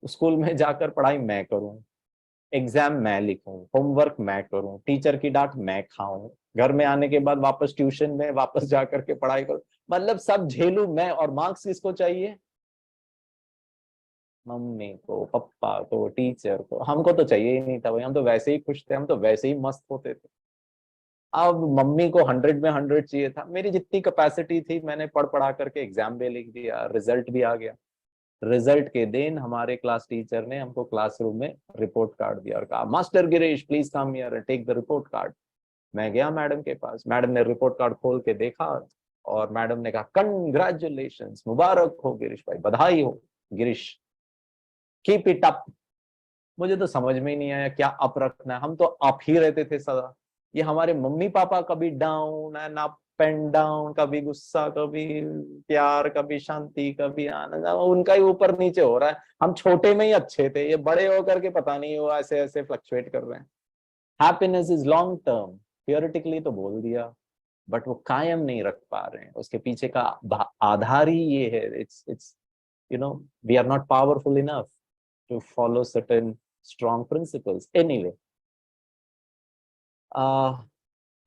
स्कूल में जाकर पढ़ाई मैं करूं, एग्जाम मैं लिखूं, होमवर्क मैं करूं, टीचर की डांट मैं खाऊं, घर में आने के बाद वापस ट्यूशन में वापस जाकर के पढ़ाई करूं, मतलब सब झेलूं मैं। और मार्क्स किसको चाहिए? मम्मी को, पापा को, टीचर को। हमको तो चाहिए ही नहीं था भाई, हम तो वैसे ही खुश थे, हम तो वैसे ही मस्त होते थे। अब मम्मी को 100 में 100 चाहिए था। मेरी जितनी कैपेसिटी थी मैंने पढ़ पढ़ा करके एग्जाम भी लिख दिया, रिजल्ट भी आ गया। रिजल्ट के दिन हमारे क्लास टीचर ने हमको क्लासरूम में रिपोर्ट कार्ड दिया और कहा, master Girish please come here and take the report card. मैं गया मैडम के पास, मैडम ने रिपोर्ट कार्ड खोल के देखा और मैडम ने कहा, कंग्रेचुलेशंस, मुबारक हो गिरीश भाई, बधाई हो गिरीश, कीप इट अप। मुझे तो समझ में ही नहीं आया क्या अप रखना है, हम तो अप ही रहते थे सदा। ये हमारे मम्मी पापा कभी down and up and down, कभी गुस्सा, कभी प्यार, कभी शांति, कभी आनंद, उनका ही ऊपर नीचे हो रहा है। हम छोटे में ही अच्छे थे, ये बड़े होकर के पता नहीं वो ऐसे ऐसे फ्लक्चुएट कर रहे हैं। Happiness is long term, theoretically तो बोल दिया, बट वो कायम नहीं रख पा रहे हैं। उसके पीछे का आधार ही ये है, it's you know we are not powerful enough to follow certain strong principles anyway.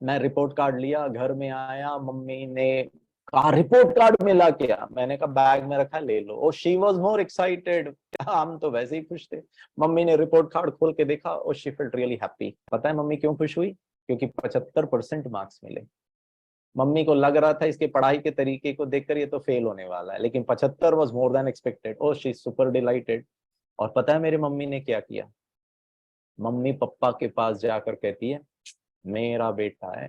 मैं रिपोर्ट कार्ड लिया, घर में आया, मम्मी ने कहा रिपोर्ट कार्ड मिला क्या? मैंने कहा बैग में रखा, ले लो। Oh she was more excited, हम तो वैसे ही खुश थे। मम्मी ने रिपोर्ट कार्ड खोल के देखा, oh she felt really happy. पता है मम्मी क्यों खुश हुई? क्योंकि 75% मार्क्स मिले। मम्मी को लग रहा था इसके पढ़ाई के तरीके को देखकर ये तो फेल होने वाला है, लेकिन 75 was more than expected. Oh she super dilated. और पता है मेरी मम्मी ने क्या किया? मम्मी पापा के पास जाकर कहती है मेरा बेटा है।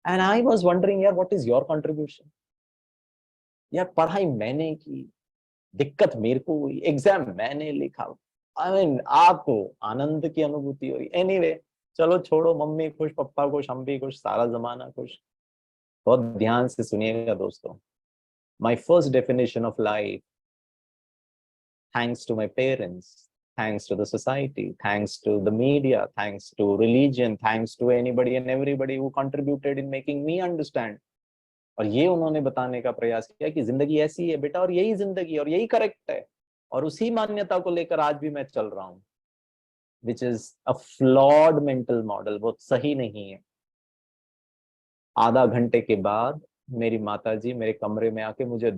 एंड आई वाज वंडरिंग यार व्हाट इज योर कंट्रीब्यूशन? यार पढ़ाई मैंने की, दिक्कत मेरे को हुई, एग्जाम मैंने लिखा, आई मीन आपको आनंद की अनुभूति हो रही। एनीवे चलो छोड़ो, मम्मी खुश, पप्पा खुश, हम भी खुश, सारा जमाना खुश। बहुत ध्यान से सुनिएगा दोस्तों। My first definition of life, thanks to my parents, thanks to the society, thanks to the media, thanks to religion, thanks to anybody and everybody who contributed in making me understand. और ये उन्होंने बताने का प्रयास किया कि जिंदगी ऐसी है बेटा, और यही जिंदगी और यही करेक्ट है। और उसी मान्यता को लेकर आज भी मैं चल रहा हूं, which is a flawed mental model, वो सही नहीं है। आधा घंटे के बाद मेरी माताजी मेरे कमरे में आके मुझे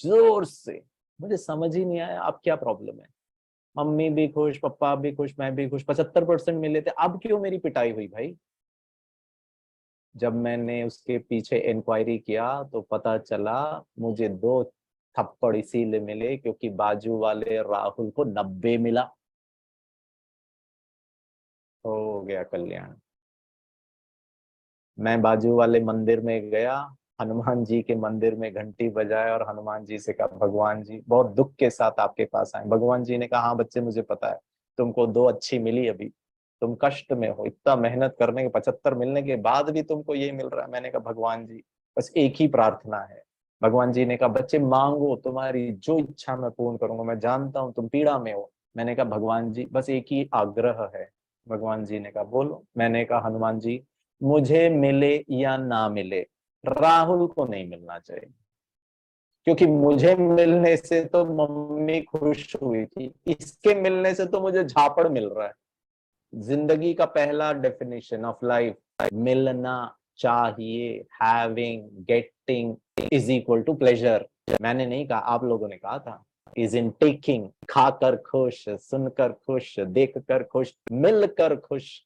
जोर से, मुझे समझ ही नहीं आया अब क्या प्रॉब्लम है। मम्मी भी खुश, पप्पा भी खुश, मैं भी खुश, 75% मिले थे, अब क्यों मेरी पिटाई हुई भाई? जब मैंने उसके पीछे इंक्वायरी किया तो पता चला मुझे 2 थप्पड़ इसीलिए मिले क्योंकि बाजू वाले राहुल को 90 मिला। हो गया कल्याण। मैं बाजू वाले मंदिर में गया, हनुमान जी के मंदिर में घंटी बजाए और हनुमान जी से कहा भगवान जी बहुत दुख के साथ आपके पास आए। भगवान जी ने कहा हाँ बच्चे मुझे पता है, तुमको 2 अच्छी मिली, अभी तुम कष्ट में हो, इतना मेहनत करने के 75 मिलने के बाद भी तुमको ये मिल रहा है। मैंने कहा भगवान जी बस एक ही प्रार्थना है। भगवान जी ने कहा बच्चे मांगो, तुम्हारी जो इच्छा मैं पूर्ण करूंगा, मैं जानता हूँ तुम पीड़ा में हो। मैंने कहा भगवान जी बस एक ही आग्रह है। भगवान जी ने कहा बोलो। मैंने कहा हनुमान जी मुझे मिले या ना मिले, राहुल को नहीं मिलना चाहिए, क्योंकि मुझे मिलने से तो मम्मी खुश हुई थी, इसके मिलने से तो मुझे झापड़ मिल रहा है। जिंदगी का पहला डेफिनेशन ऑफ लाइफ मिलना चाहिए। Having, getting is equal to pleasure. मैंने नहीं कहा, आप लोगों ने कहा था। इज इन टेकिंग, खाकर खुश, सुनकर खुश, देखकर खुश, मिलकर खुश।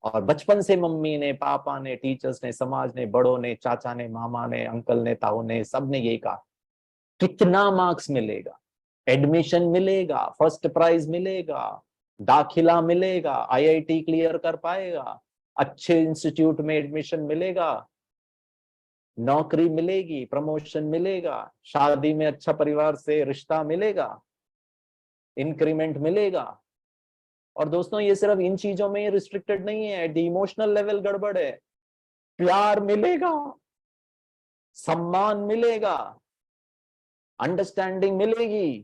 और बचपन से मम्मी ने, पापा ने, टीचर्स ने, समाज ने, बड़ों ने, चाचा ने, मामा ने, अंकल ने, ताऊ ने, सब ने यही कहा कितना मार्क्स मिलेगा, एडमिशन मिलेगा, फर्स्ट प्राइज मिलेगा, दाखिला मिलेगा, आईआईटी क्लियर कर पाएगा, अच्छे इंस्टीट्यूट में एडमिशन मिलेगा, नौकरी मिलेगी, प्रमोशन मिलेगा, शादी में अच्छा परिवार से रिश्ता मिलेगा, इंक्रीमेंट मिलेगा। और दोस्तों ये सिर्फ इन चीजों में रिस्ट्रिक्टेड नहीं है, एट द इमोशनल लेवल गड़बड़ है। प्यार मिलेगा, सम्मान मिलेगा, अंडरस्टैंडिंग मिलेगी,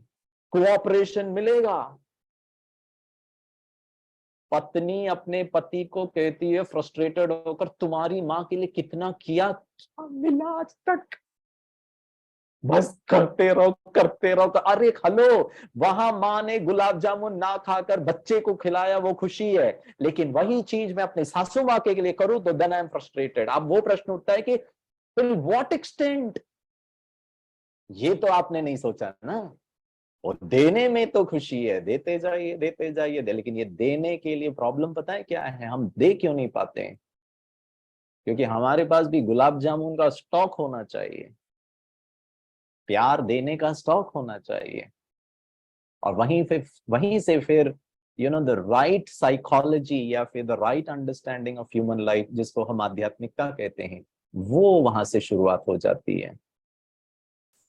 कोऑपरेशन मिलेगा। पत्नी अपने पति को कहती है फ्रस्ट्रेटेड होकर तुम्हारी माँ के लिए कितना किया, मिला आज तक, बस करते रहो करते रहो। अरे हेलो, वहां माँ ने गुलाब जामुन ना खाकर बच्चे को खिलाया, वो खुशी है, लेकिन वही चीज मैं अपनी सासू माँ के लिए करूं तो देन आई एम फ्रस्ट्रेटेड। अब वो प्रश्न उठता है कि टिल व्हाट एक्सटेंट? ये तो आपने नहीं सोचा ना। और देने में तो खुशी है, देते जाइए देते जाइए, लेकिन ये देने के लिए प्रॉब्लम पता है क्या है? हम दे क्यों नहीं पाते हैं? क्योंकि हमारे पास भी गुलाब जामुन का स्टॉक होना चाहिए, प्यार देने का स्टॉक होना चाहिए। और वहीं से फिर द राइट साइकोलॉजी या फिर the right understanding of human life, जिसको हम आध्यात्मिकता कहते हैं, वो वहां से शुरुआत हो जाती है।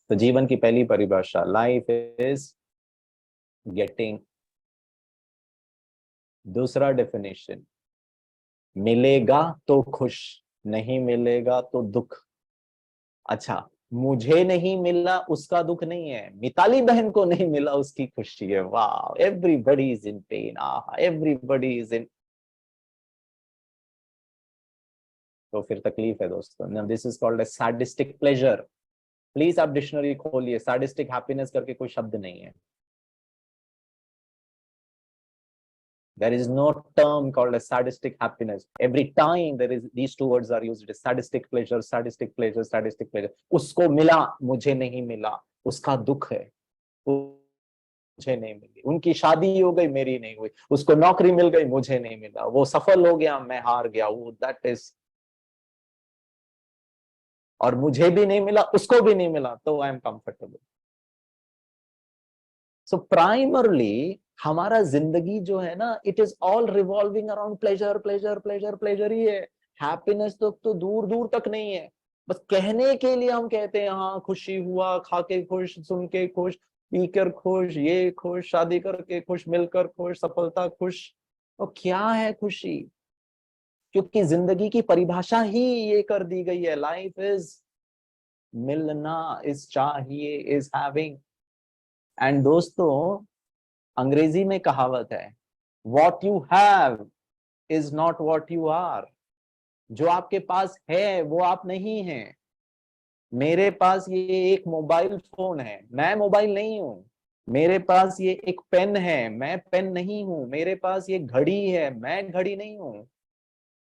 तो जीवन की पहली परिभाषा, लाइफ इज गेटिंग। दूसरा डेफिनेशन, मिलेगा तो खुश, नहीं मिलेगा तो दुख। अच्छा, मुझे नहीं मिला उसका दुख नहीं है, मिताली बहन को नहीं मिला उसकी खुशी है। वाह, एवरीबडी इज इन पेन, आहा, एवरीबडी इज इन। तो फिर तकलीफ है दोस्तों। This is called a sadistic pleasure. Please आप डिक्शनरी खोलिए, सैडिस्टिक हैप्पीनेस करके कोई शब्द नहीं है। There is no term called as sadistic happiness. Every time there is these two words are used, it is sadistic pleasure, sadistic pleasure, sadistic pleasure. उसको मिला, मुझे नहीं मिला, उसका दुख है, मुझे नहीं मिली। उनकी शादी हो गई, मेरी नहीं हुई। उसको नौकरी मिल गई, मुझे नहीं मिला। वो सफल हो गया, मैं हार गया। वो दैट इज। और मुझे भी नहीं मिला, उसको भी नहीं मिला, तो I am comfortable. So primarily हमारा जिंदगी जो है ना, it is all revolving around pleasure, pleasure, pleasure, pleasure ही है। हैप्पीनेस तो दूर दूर तक नहीं है। बस कहने के लिए हम कहते हैं हाँ खुशी हुआ, खा के खुश, सुन के खुश, पी कर खुश, ये खुश, शादी करके खुश, मिलकर खुश, सफलता खुश। तो क्या है खुशी? क्योंकि जिंदगी की परिभाषा ही ये कर दी गई है, लाइफ इज मिलना, इज चाहिए, इज हैविंग। एंड दोस्तों, अंग्रेजी में कहावत है, what you have is not what you are. जो आपके पास है वो आप नहीं हैं। मेरे पास ये एक मोबाइल फोन है, मैं मोबाइल नहीं हूं। मेरे पास ये एक पेन है, मैं पेन नहीं हूं। मेरे पास ये घड़ी है, मैं घड़ी नहीं हूं।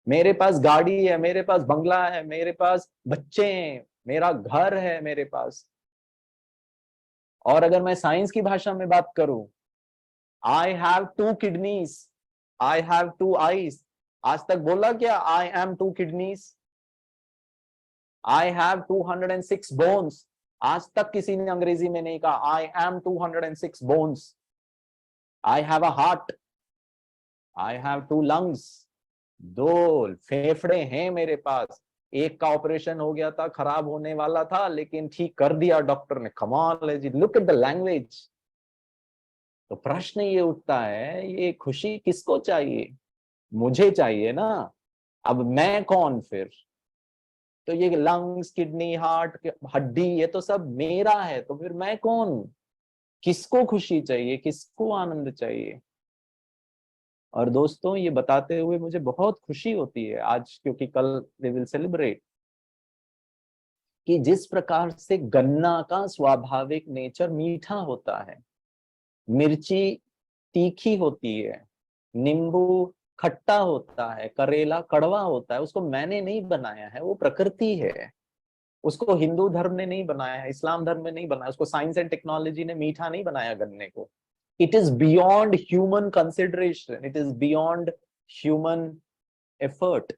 मेरे पास गाड़ी है, मेरे पास बंगला है, मेरे पास बच्चे हैं, मेरा घर है मेरे पास। और अगर मैं साइंस की भाषा में बात करूं, I have 2 kidneys, I have 2 eyes. आज तक बोला क्या I am 2 kidneys? I have 206 bones. आज तक किसी ने अंग्रेजी में नहीं कहा I am 206 bones. I have a heart, I have 2 lungs. 2 फेफड़े हैं मेरे पास। एक का ऑपरेशन हो गया था, खराब होने वाला था, लेकिन ठीक कर दिया डॉक्टर ने। कमाल है जी, लुक एट द लैंग्वेज। तो प्रश्न ये उठता है, ये खुशी किसको चाहिए? मुझे चाहिए ना। अब मैं कौन फिर? तो ये लंग्स, किडनी, हार्ट, हड्डी, ये तो सब मेरा है। तो फिर मैं कौन हूं? किसको खुशी चाहिए, किसको आनंद चाहिए? और दोस्तों, ये बताते हुए मुझे बहुत खुशी होती है आज, क्योंकि कल वी विल सेलिब्रेट कि जिस प्रकार से गन्ना का स्वाभाविक नेचर मीठा होता है, मिर्ची तीखी होती है, नींबू खट्टा होता है, करेला कड़वा होता है, उसको मैंने नहीं बनाया है, वो प्रकृति है। उसको हिंदू धर्म ने नहीं बनाया है, इस्लाम धर्म ने नहीं बनाया, उसको साइंस एंड टेक्नोलॉजी ने मीठा नहीं बनाया गन्ने को। It is beyond human consideration, it is beyond human effort.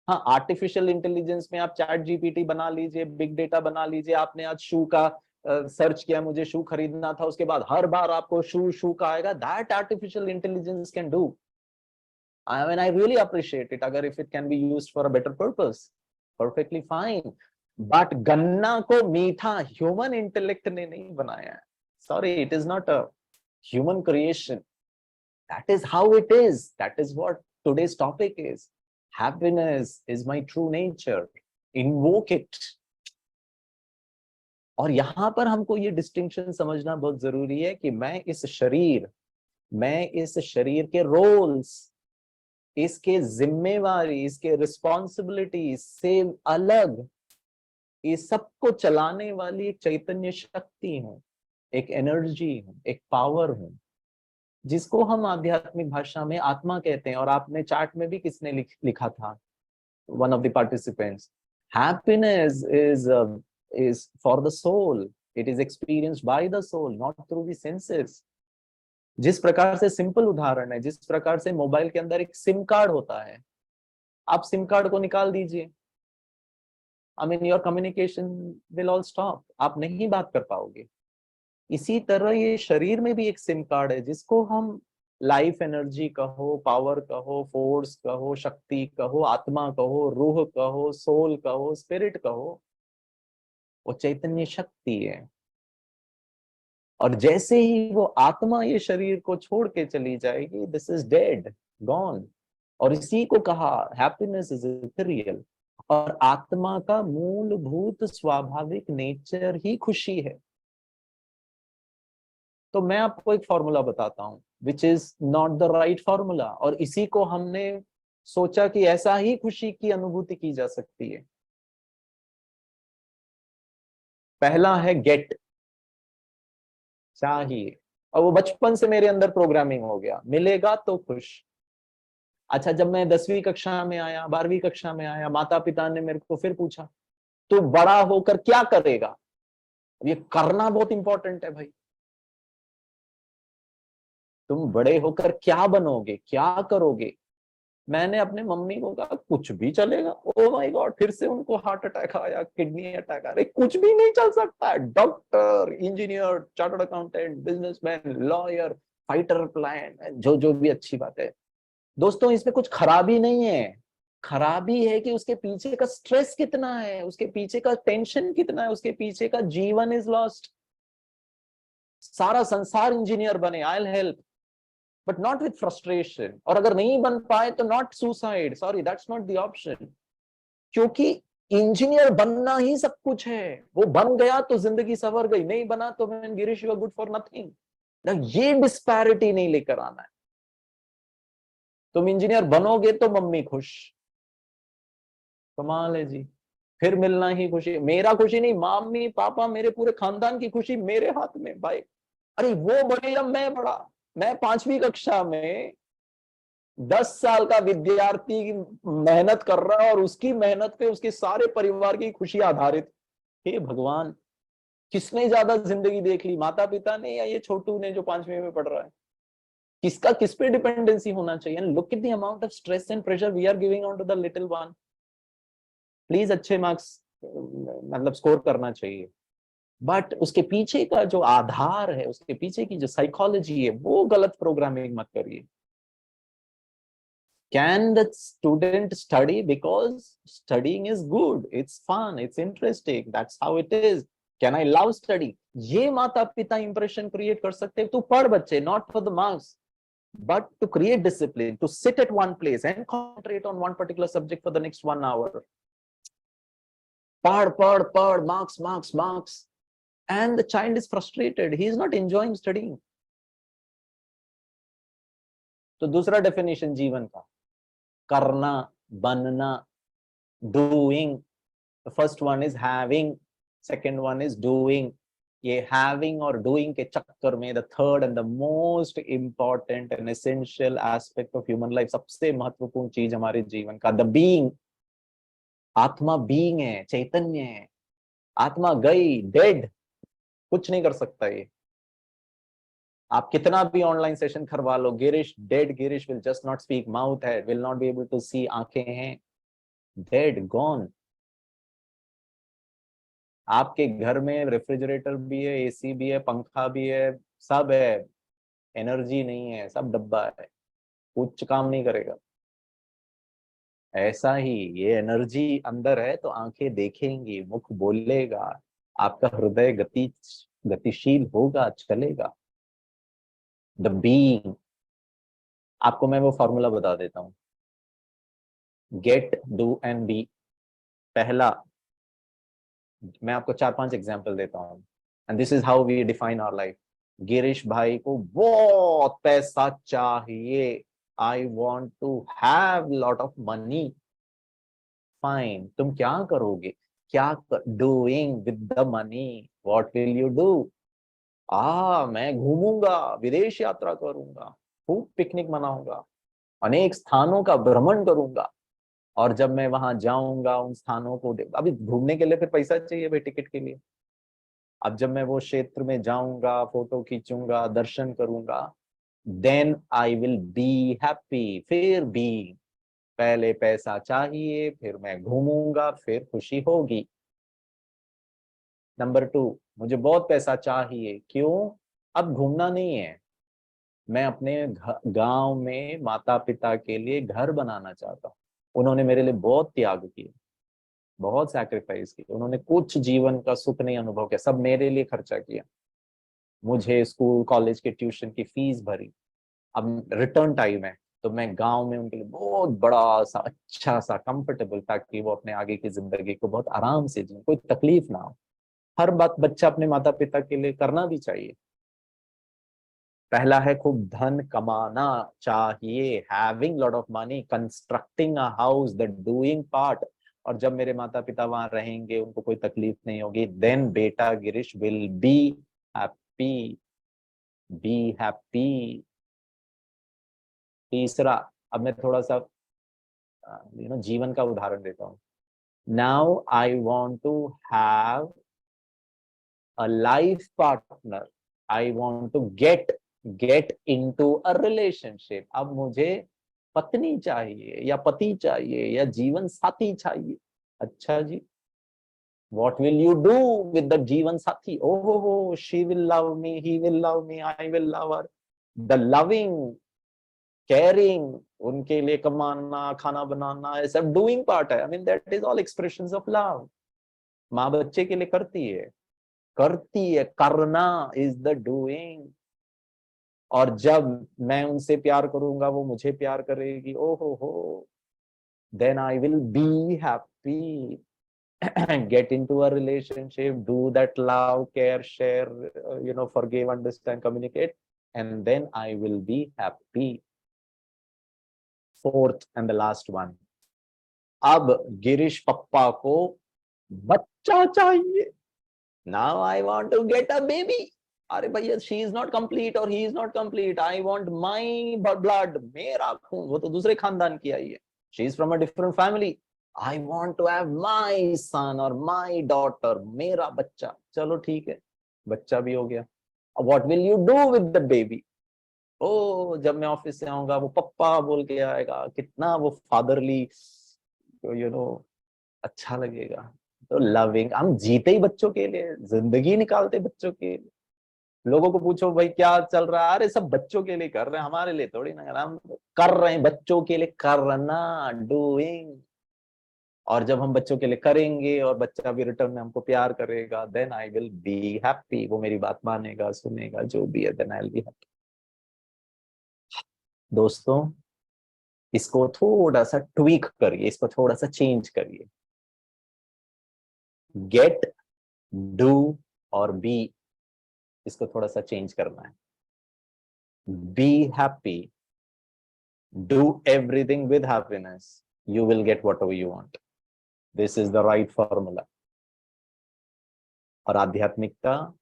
हाँ, आर्टिफिशियल इंटेलिजेंस में आप चैट जीपीटी बना लीजिए, बिग डेटा बना लीजिए। आपने आज शू का सर्च किया, मुझे शू खरीदना था, उसके बाद हर बार आपको शू शू का आएगा। That artificial intelligence can do. I mean, I really appreciate it. अगर if it can be used for a better purpose, perfectly fine. But गन्ना को मीठा ह्यूमन इंटेलेक्ट ने नहीं बनाया है। Sorry, it is not a human creation. That is how it is. That is what today's topic is. Happiness is my true nature. Invoke it. और यहाँ पर हमको ये डिस्टिंक्शन समझना बहुत जरूरी है कि मैं इस शरीर के रोल्स, इसके जिम्मेवारी, इसके रिस्पॉन्सिबिलिटी से अलग इस सबको चलाने वाली एक चैतन्य शक्ति हूं, एक एनर्जी हूं, एक पावर हूं, जिसको हम आध्यात्मिक भाषा में आत्मा कहते हैं। और आपने चार्ट में भी किसने लिखा था, one of the participants, happiness is for the soul, it is experienced by the soul, not through the senses. जिस प्रकार से, सिंपल उदाहरण है, जिस प्रकार से मोबाइल के अंदर एक सिम कार्ड होता है, आप सिम कार्ड को निकाल दीजिए, I mean your communication will all stop, आप नहीं बात कर पाओगे। इसी तरह ये शरीर में भी एक सिम कार्ड है, जिसको हम लाइफ एनर्जी कहो, पावर कहो, फोर्स कहो, शक्ति कहो, आत्मा कहो, रूह कहो, सोल कहो, स्पिरिट कहो, वो चैतन्य शक्ति है। और जैसे ही वो आत्मा ये शरीर को छोड़ के चली जाएगी, दिस इज डेड, गॉन, और इसी को कहा हैप्पीनेस इज इथेरियल, और आत्मा का मूलभूत स्वाभाविक नेचर ही खुशी है। तो मैं आपको एक फॉर्मूला बताता हूं which is not the right formula, और इसी को हमने सोचा कि ऐसा ही खुशी की अनुभूति की जा सकती है। पहला है गेट, चाहिए, और वो बचपन से मेरे अंदर प्रोग्रामिंग हो गया, मिलेगा तो खुश। अच्छा, जब मैं 10वीं कक्षा में आया, 12वीं कक्षा में आया, माता पिता ने मेरे को फिर पूछा तो बड़ा होकर क्या करेगा। अब ये करना बहुत इंपॉर्टेंट है भाई, तुम बड़े होकर क्या बनोगे, क्या करोगे। मैंने अपने मम्मी को कहा कुछ भी चलेगा। ओ माय गॉड, फिर से उनको हार्ट अटैक आया, किडनी अटैक आया। कुछ भी नहीं चल सकता है, doctor, engineer, chartered accountant, businessman, lawyer, fighter plan, जो जो भी अच्छी बात है। दोस्तों इसमें कुछ खराबी नहीं है, खराबी है कि उसके पीछे का स्ट्रेस कितना है, उसके पीछे का टेंशन कितना है, उसके पीछे का जीवन इज लॉस्ट। सारा संसार इंजीनियर बने, I will help, but not with frustration. और अगर नहीं बन पाए तो not suicide, sorry that's not the option. क्योंकि इंजीनियर बनना ही सब कुछ है, वो बन गया तो जिंदगी सवर गई, नहीं बना तो man Girish you are good for nothing. ये डिस्पैरिटी नहीं लेकर आना है। तुम इंजीनियर बनोगे तो मम्मी खुश, कमाल है जी, फिर मिलना ही खुशी। मेरा खुशी नहीं, मम्मी पापा मेरे पूरे खानदान की खुशी मेरे हाथ में भाई। अरे वो बड़े या मैं बड़ा। मैं 5वीं कक्षा में 10 साल का विद्यार्थी मेहनत कर रहा है और उसकी मेहनत पे उसके सारे परिवार की खुशी आधारित। हे भगवान, किसने ज्यादा जिंदगी देख ली, माता पिता ने या ये छोटू ने जो 5वीं में पढ़ रहा है। किसका किस पे डिपेंडेंसी होना चाहिए। Look at the amount of stress and pressure we are giving on to the little one. Please अच्छे मार्क्स मतलब स्कोर करना चाहिए, बट उसके पीछे का जो आधार है, उसके पीछे की जो साइकोलॉजी है, वो गलत प्रोग्रामिंग मत करिए। Can the student study because studying is good, it's fun, it's interesting, that's how it is. Can I love study? ये माता पिता इंप्रेशन क्रिएट कर सकते हैं। तू पढ़ बच्चे, not for the marks, but to create discipline, to sit at one place and concentrate on one particular subject for the next 1 hour. पढ़ पढ़ पढ़, marks marks marks, and the child is frustrated, he is not enjoying studying. तो दूसरा definition जीवन का, करना, बनना, doing. The first one is having, second one is doing. ये having और doing के चक्कर में the third and the most important and essential aspect of human life, सबसे महत्वपूर्ण चीज हमारे जीवन का, the being. आत्मा being है, चैतन्य है। आत्मा गई, dead, कुछ नहीं कर सकता ये। आप कितना भी ऑनलाइन सेशन करवा लो, Girish dead, Girish will just not speak, mouth है, will not be able to see, आंखें हैं, डेड, गॉन। आपके घर में रेफ्रिजरेटर भी है, एसी भी है, पंखा भी है, सब है, एनर्जी नहीं है, सब डब्बा है, कुछ काम नहीं करेगा। ऐसा ही ये एनर्जी अंदर है तो आंखें देखेंगी, मुख बोलेगा, आपका हृदय गतिशील होगा, चलेगा। The being. आपको मैं वो फॉर्मूला बता देता हूं, गेट, डू एंड बी। पहला, मैं आपको 4-5 एग्जांपल देता हूं, and this is how we define our life. Girish भाई को बहुत पैसा चाहिए, I want to have lot of money. Fine, तुम क्या करोगे, क्या doing with the money, what will you do. मैं घूमूंगा, विदेश यात्रा करूंगा, खूब पिकनिक मनाऊंगा, अनेक स्थानों का भ्रमण करूंगा, और जब मैं वहां जाऊंगा उन स्थानों को देख, अभी घूमने के लिए फिर पैसा चाहिए भाई, टिकट के लिए। अब जब मैं वो क्षेत्र में जाऊंगा, फोटो खींचूंगा, दर्शन करूंगा, then I will be happy. फिर भी पहले पैसा चाहिए, फिर मैं घूमूंगा, फिर खुशी होगी। नंबर 2, मुझे बहुत पैसा चाहिए, क्यों, अब घूमना नहीं है, मैं अपने गांव में माता पिता के लिए घर बनाना चाहता हूँ। उन्होंने मेरे लिए बहुत त्याग किया, बहुत सैक्रिफाइस किया, उन्होंने कुछ जीवन का सुख नहीं अनुभव किया, सब मेरे लिए खर्चा किया, मुझे स्कूल कॉलेज के ट्यूशन की फीस भरी। अब रिटर्न टाइम है, तो मैं गांव में उनके लिए बहुत बड़ा सा अच्छा सा कंफर्टेबल, ताकि वो अपने आगे की जिंदगी को बहुत आराम से जिए, कोई तकलीफ ना हो। हर बात बच्चा अपने माता पिता के लिए करना भी चाहिए। पहला है खूब धन कमाना चाहिए, having lot of money, constructing a house, the doing part. और जब मेरे माता पिता वहां रहेंगे, उनको कोई तकलीफ नहीं होगी, देन बेटा Girish will be happy, be happy. तीसरा, अब मैं थोड़ा सा जीवन का उदाहरण देता हूँ। Now I want to have a life partner, I want to get into a relationship. अब मुझे पत्नी चाहिए या पति चाहिए या जीवन साथी चाहिए। अच्छा जी, what will you do with the जीवन साथी? Oh, she will love me, he will love me, I will love her. The loving, caring, उनके लिए कमाना, खाना बनाना, ये सब डूइंग पार्ट है। I mean that is all expressions of love. माँ बच्चे के लिए करती है, करना is the doing। और जब मैं उनसे प्यार करूंगा, वो मुझे प्यार करेगी, ओहो हो, then I will be happy। Get into a relationship, do that love, care, share, forgive, understand, communicate, and then I will be happy। Fourth and the last one, अब गिरीश पप्पा को बच्चा चाहिए। Now I want to get a baby। अरे भैया, she is not complete or he is not complete, I want my blood, मेरा खून। वो तो दूसरे खानदान की आई है, she is from a different family, I want to have my son or my daughter, मेरा बच्चा। चलो ठीक है, बच्चा भी हो गया। What will you do with the baby? ओ, जब मैं ऑफिस से आऊंगा, वो पप्पा बोल के आएगा, कितना वो फादरली, अच्छा लगेगा। तो लविंग, हम जीते ही बच्चों के लिए, जिंदगी निकालते बच्चों के लिए। लोगों को पूछो भाई क्या चल रहा है, अरे सब बच्चों के लिए कर रहे हैं, हमारे लिए थोड़ी ना, हम कर रहे हैं बच्चों के लिए, करना, डूइंग। और जब हम बच्चों के लिए करेंगे और बच्चा भी रिटर्न में हमको प्यार करेगा, then I will be happy. वो मेरी बात मानेगा, सुनेगा, जो भी है, then I will be happy. दोस्तों, इसको थोड़ा सा ट्वीक करिए, इसको थोड़ा सा चेंज करिए। गेट, डू और बी, इसको थोड़ा सा चेंज करना है। Be happy, do everything with happiness, you will get whatever you want. This is the right formula। और आध्यात्मिकता,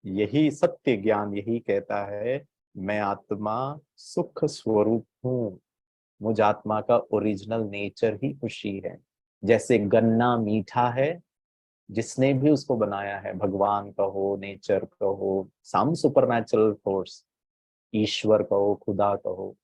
यही सत्य ज्ञान यही कहता है, मैं आत्मा सुख स्वरूप हूं, मुझ आत्मा का ओरिजिनल नेचर ही खुशी है। जैसे गन्ना मीठा है, जिसने भी उसको बनाया है, भगवान कहो, नेचर कहो, सम सुपरनैचुरल फोर्स, ईश्वर कहो, खुदा कहो,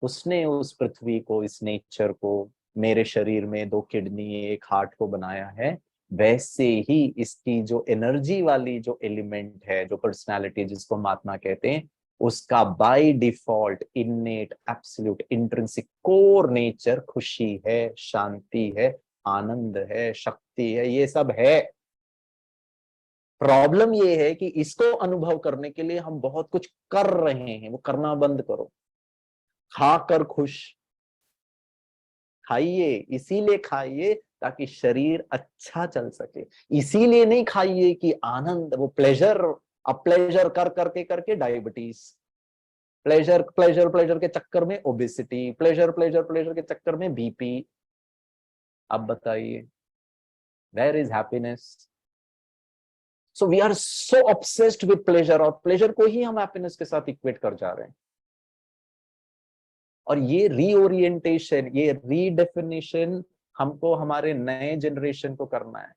उसने उस पृथ्वी को, इस नेचर को, मेरे शरीर में 2 किडनी, 1 हार्ट को बनाया है। वैसे ही इसकी जो एनर्जी वाली जो एलिमेंट है, जो पर्सनालिटी जिसको महात्मा कहते हैं, उसका by default innate, absolute, intrinsic core nature खुशी है, शांति है, आनंद है, शक्ति है, ये सब है। प्रॉब्लम ये है कि इसको अनुभव करने के लिए हम बहुत कुछ कर रहे हैं, वो करना बंद करो। खाकर खुश, खाइए, इसीलिए खाइए ताकि शरीर अच्छा चल सके, इसीलिए नहीं खाइए कि आनंद, वो प्लेजर, अब प्लेजर कर करके करके डायबिटीज, प्लेजर प्लेजर प्लेजर के चक्कर में ओबेसिटी, प्लेजर प्लेजर प्लेजर के चक्कर में बीपी। अब बताइए, where is happiness? So we are so obsessed with pleasure, और प्लेजर को ही हम हैप्पीनेस के साथ इक्वेट कर जा रहे हैं। और ये रीओरिएंटेशन, ये रीडेफिनेशन हमको हमारे नए जनरेशन को करना है।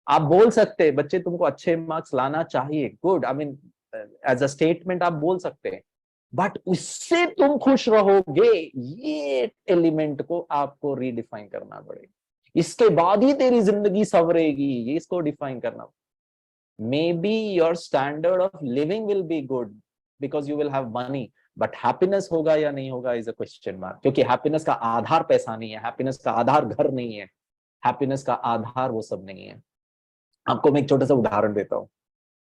आप बोल सकते हैं बच्चे तुमको अच्छे मार्क्स लाना चाहिए, good, I mean as a statement आप बोल सकते हैं, बट उससे तुम खुश रहोगे, ये एलिमेंट को आपको रीडिफाइन करना पड़ेगा। इसके बाद ही तेरी जिंदगी संवरेगी, ये इसको डिफाइन करना। May be your standard of living will be good because you will have money, but happiness होगा या नहीं होगा इज अ क्वेश्चन मार्क। क्योंकि हैप्पीनेस का आधार पैसा नहीं है, हैप्पीनेस का आधार घर नहीं है, हैप्पीनेस का आधार वो सब नहीं है। आपको मैं एक छोटा सा उदाहरण देता हूँ,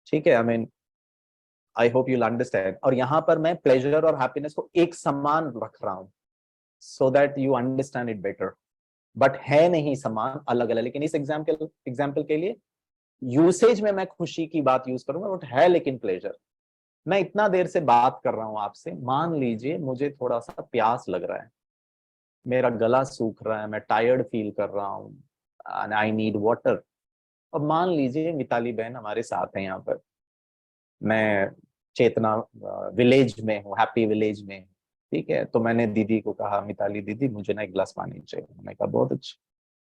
ठीक है? आई mean I hope you'll understand. और यहाँ पर मैं प्लेजर और हैप्पीनेस को एक समान रख रहा हूँ so that you understand it better, but है नहीं समान, अलग अलग। लेकिन इस एग्जाम्पल के लिए यूसेज में मैं खुशी की बात यूज करूंगा, बट है लेकिन प्लेजर। मैं इतना देर से बात कर रहा हूं आपसे, मान लीजिए मुझे थोड़ा सा प्यास लग रहा है, मेरा गला सूख रहा है, मैं टायर्ड फील कर रहा हूँ, आई नीड वाटर। और मान लीजिए मिताली बहन हमारे साथ है यहाँ पर, मैं चेतना विलेज में हूँ, हैप्पी विलेज में, ठीक है। तो मैंने दीदी को कहा, मिताली दीदी मुझे ना एक गिलास पानी चाहिए। मैंने कहा बहुत अच्छा।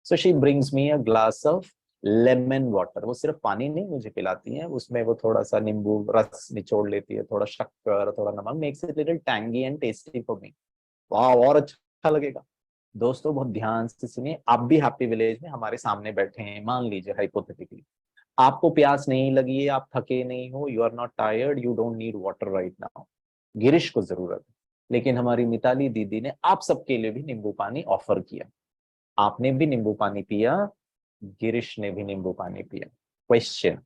So she brings me a glass of lemon water. वो सिर्फ पानी नहीं मुझे पिलाती है, उसमें वो थोड़ा सा नींबू रस निचोड़ लेती है, थोड़ा शक्कर, थोड़ा नमक, makes it little tangy and tasty for me. वाह, और अच्छा लगेगा। दोस्तों बहुत ध्यान से सुनिए, आप भी हैप्पी विलेज में हमारे सामने बैठे हैं, मान लीजिए हाइपोथेटिकली आपको प्यास नहीं लगी है, आप थके नहीं हो, you are not tired, you don't need water right now. Girish को जरूरत है, लेकिन हमारी मिताली दीदी ने आप सबके लिए भी नींबू पानी ऑफर किया। आपने भी नींबू पानी पिया, गिरीश ने भी नींबू पानी पिया। क्वेश्चन,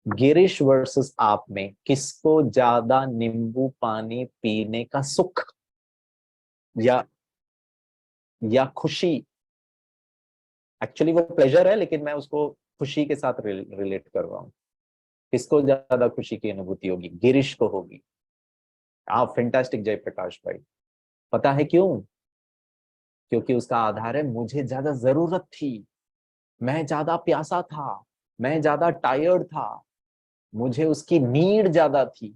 गिरीश वर्सेस आप में किसको ज्यादा नींबू पानी पीने का सुख या खुशी, एक्चुअली वो प्लेजर है लेकिन मैं उसको खुशी के साथ रिलेट कर रहा हूं, किसको ज्यादा खुशी की अनुभूति होगी? गिरीश को होगी। आप फैंटास्टिक जयप्रकाश भाई। पता है क्यों? क्योंकि उसका आधार है मुझे ज्यादा जरूरत थी, मैं ज्यादा प्यासा था, मैं ज्यादा टायर्ड था, मुझे उसकी नीड ज्यादा थी।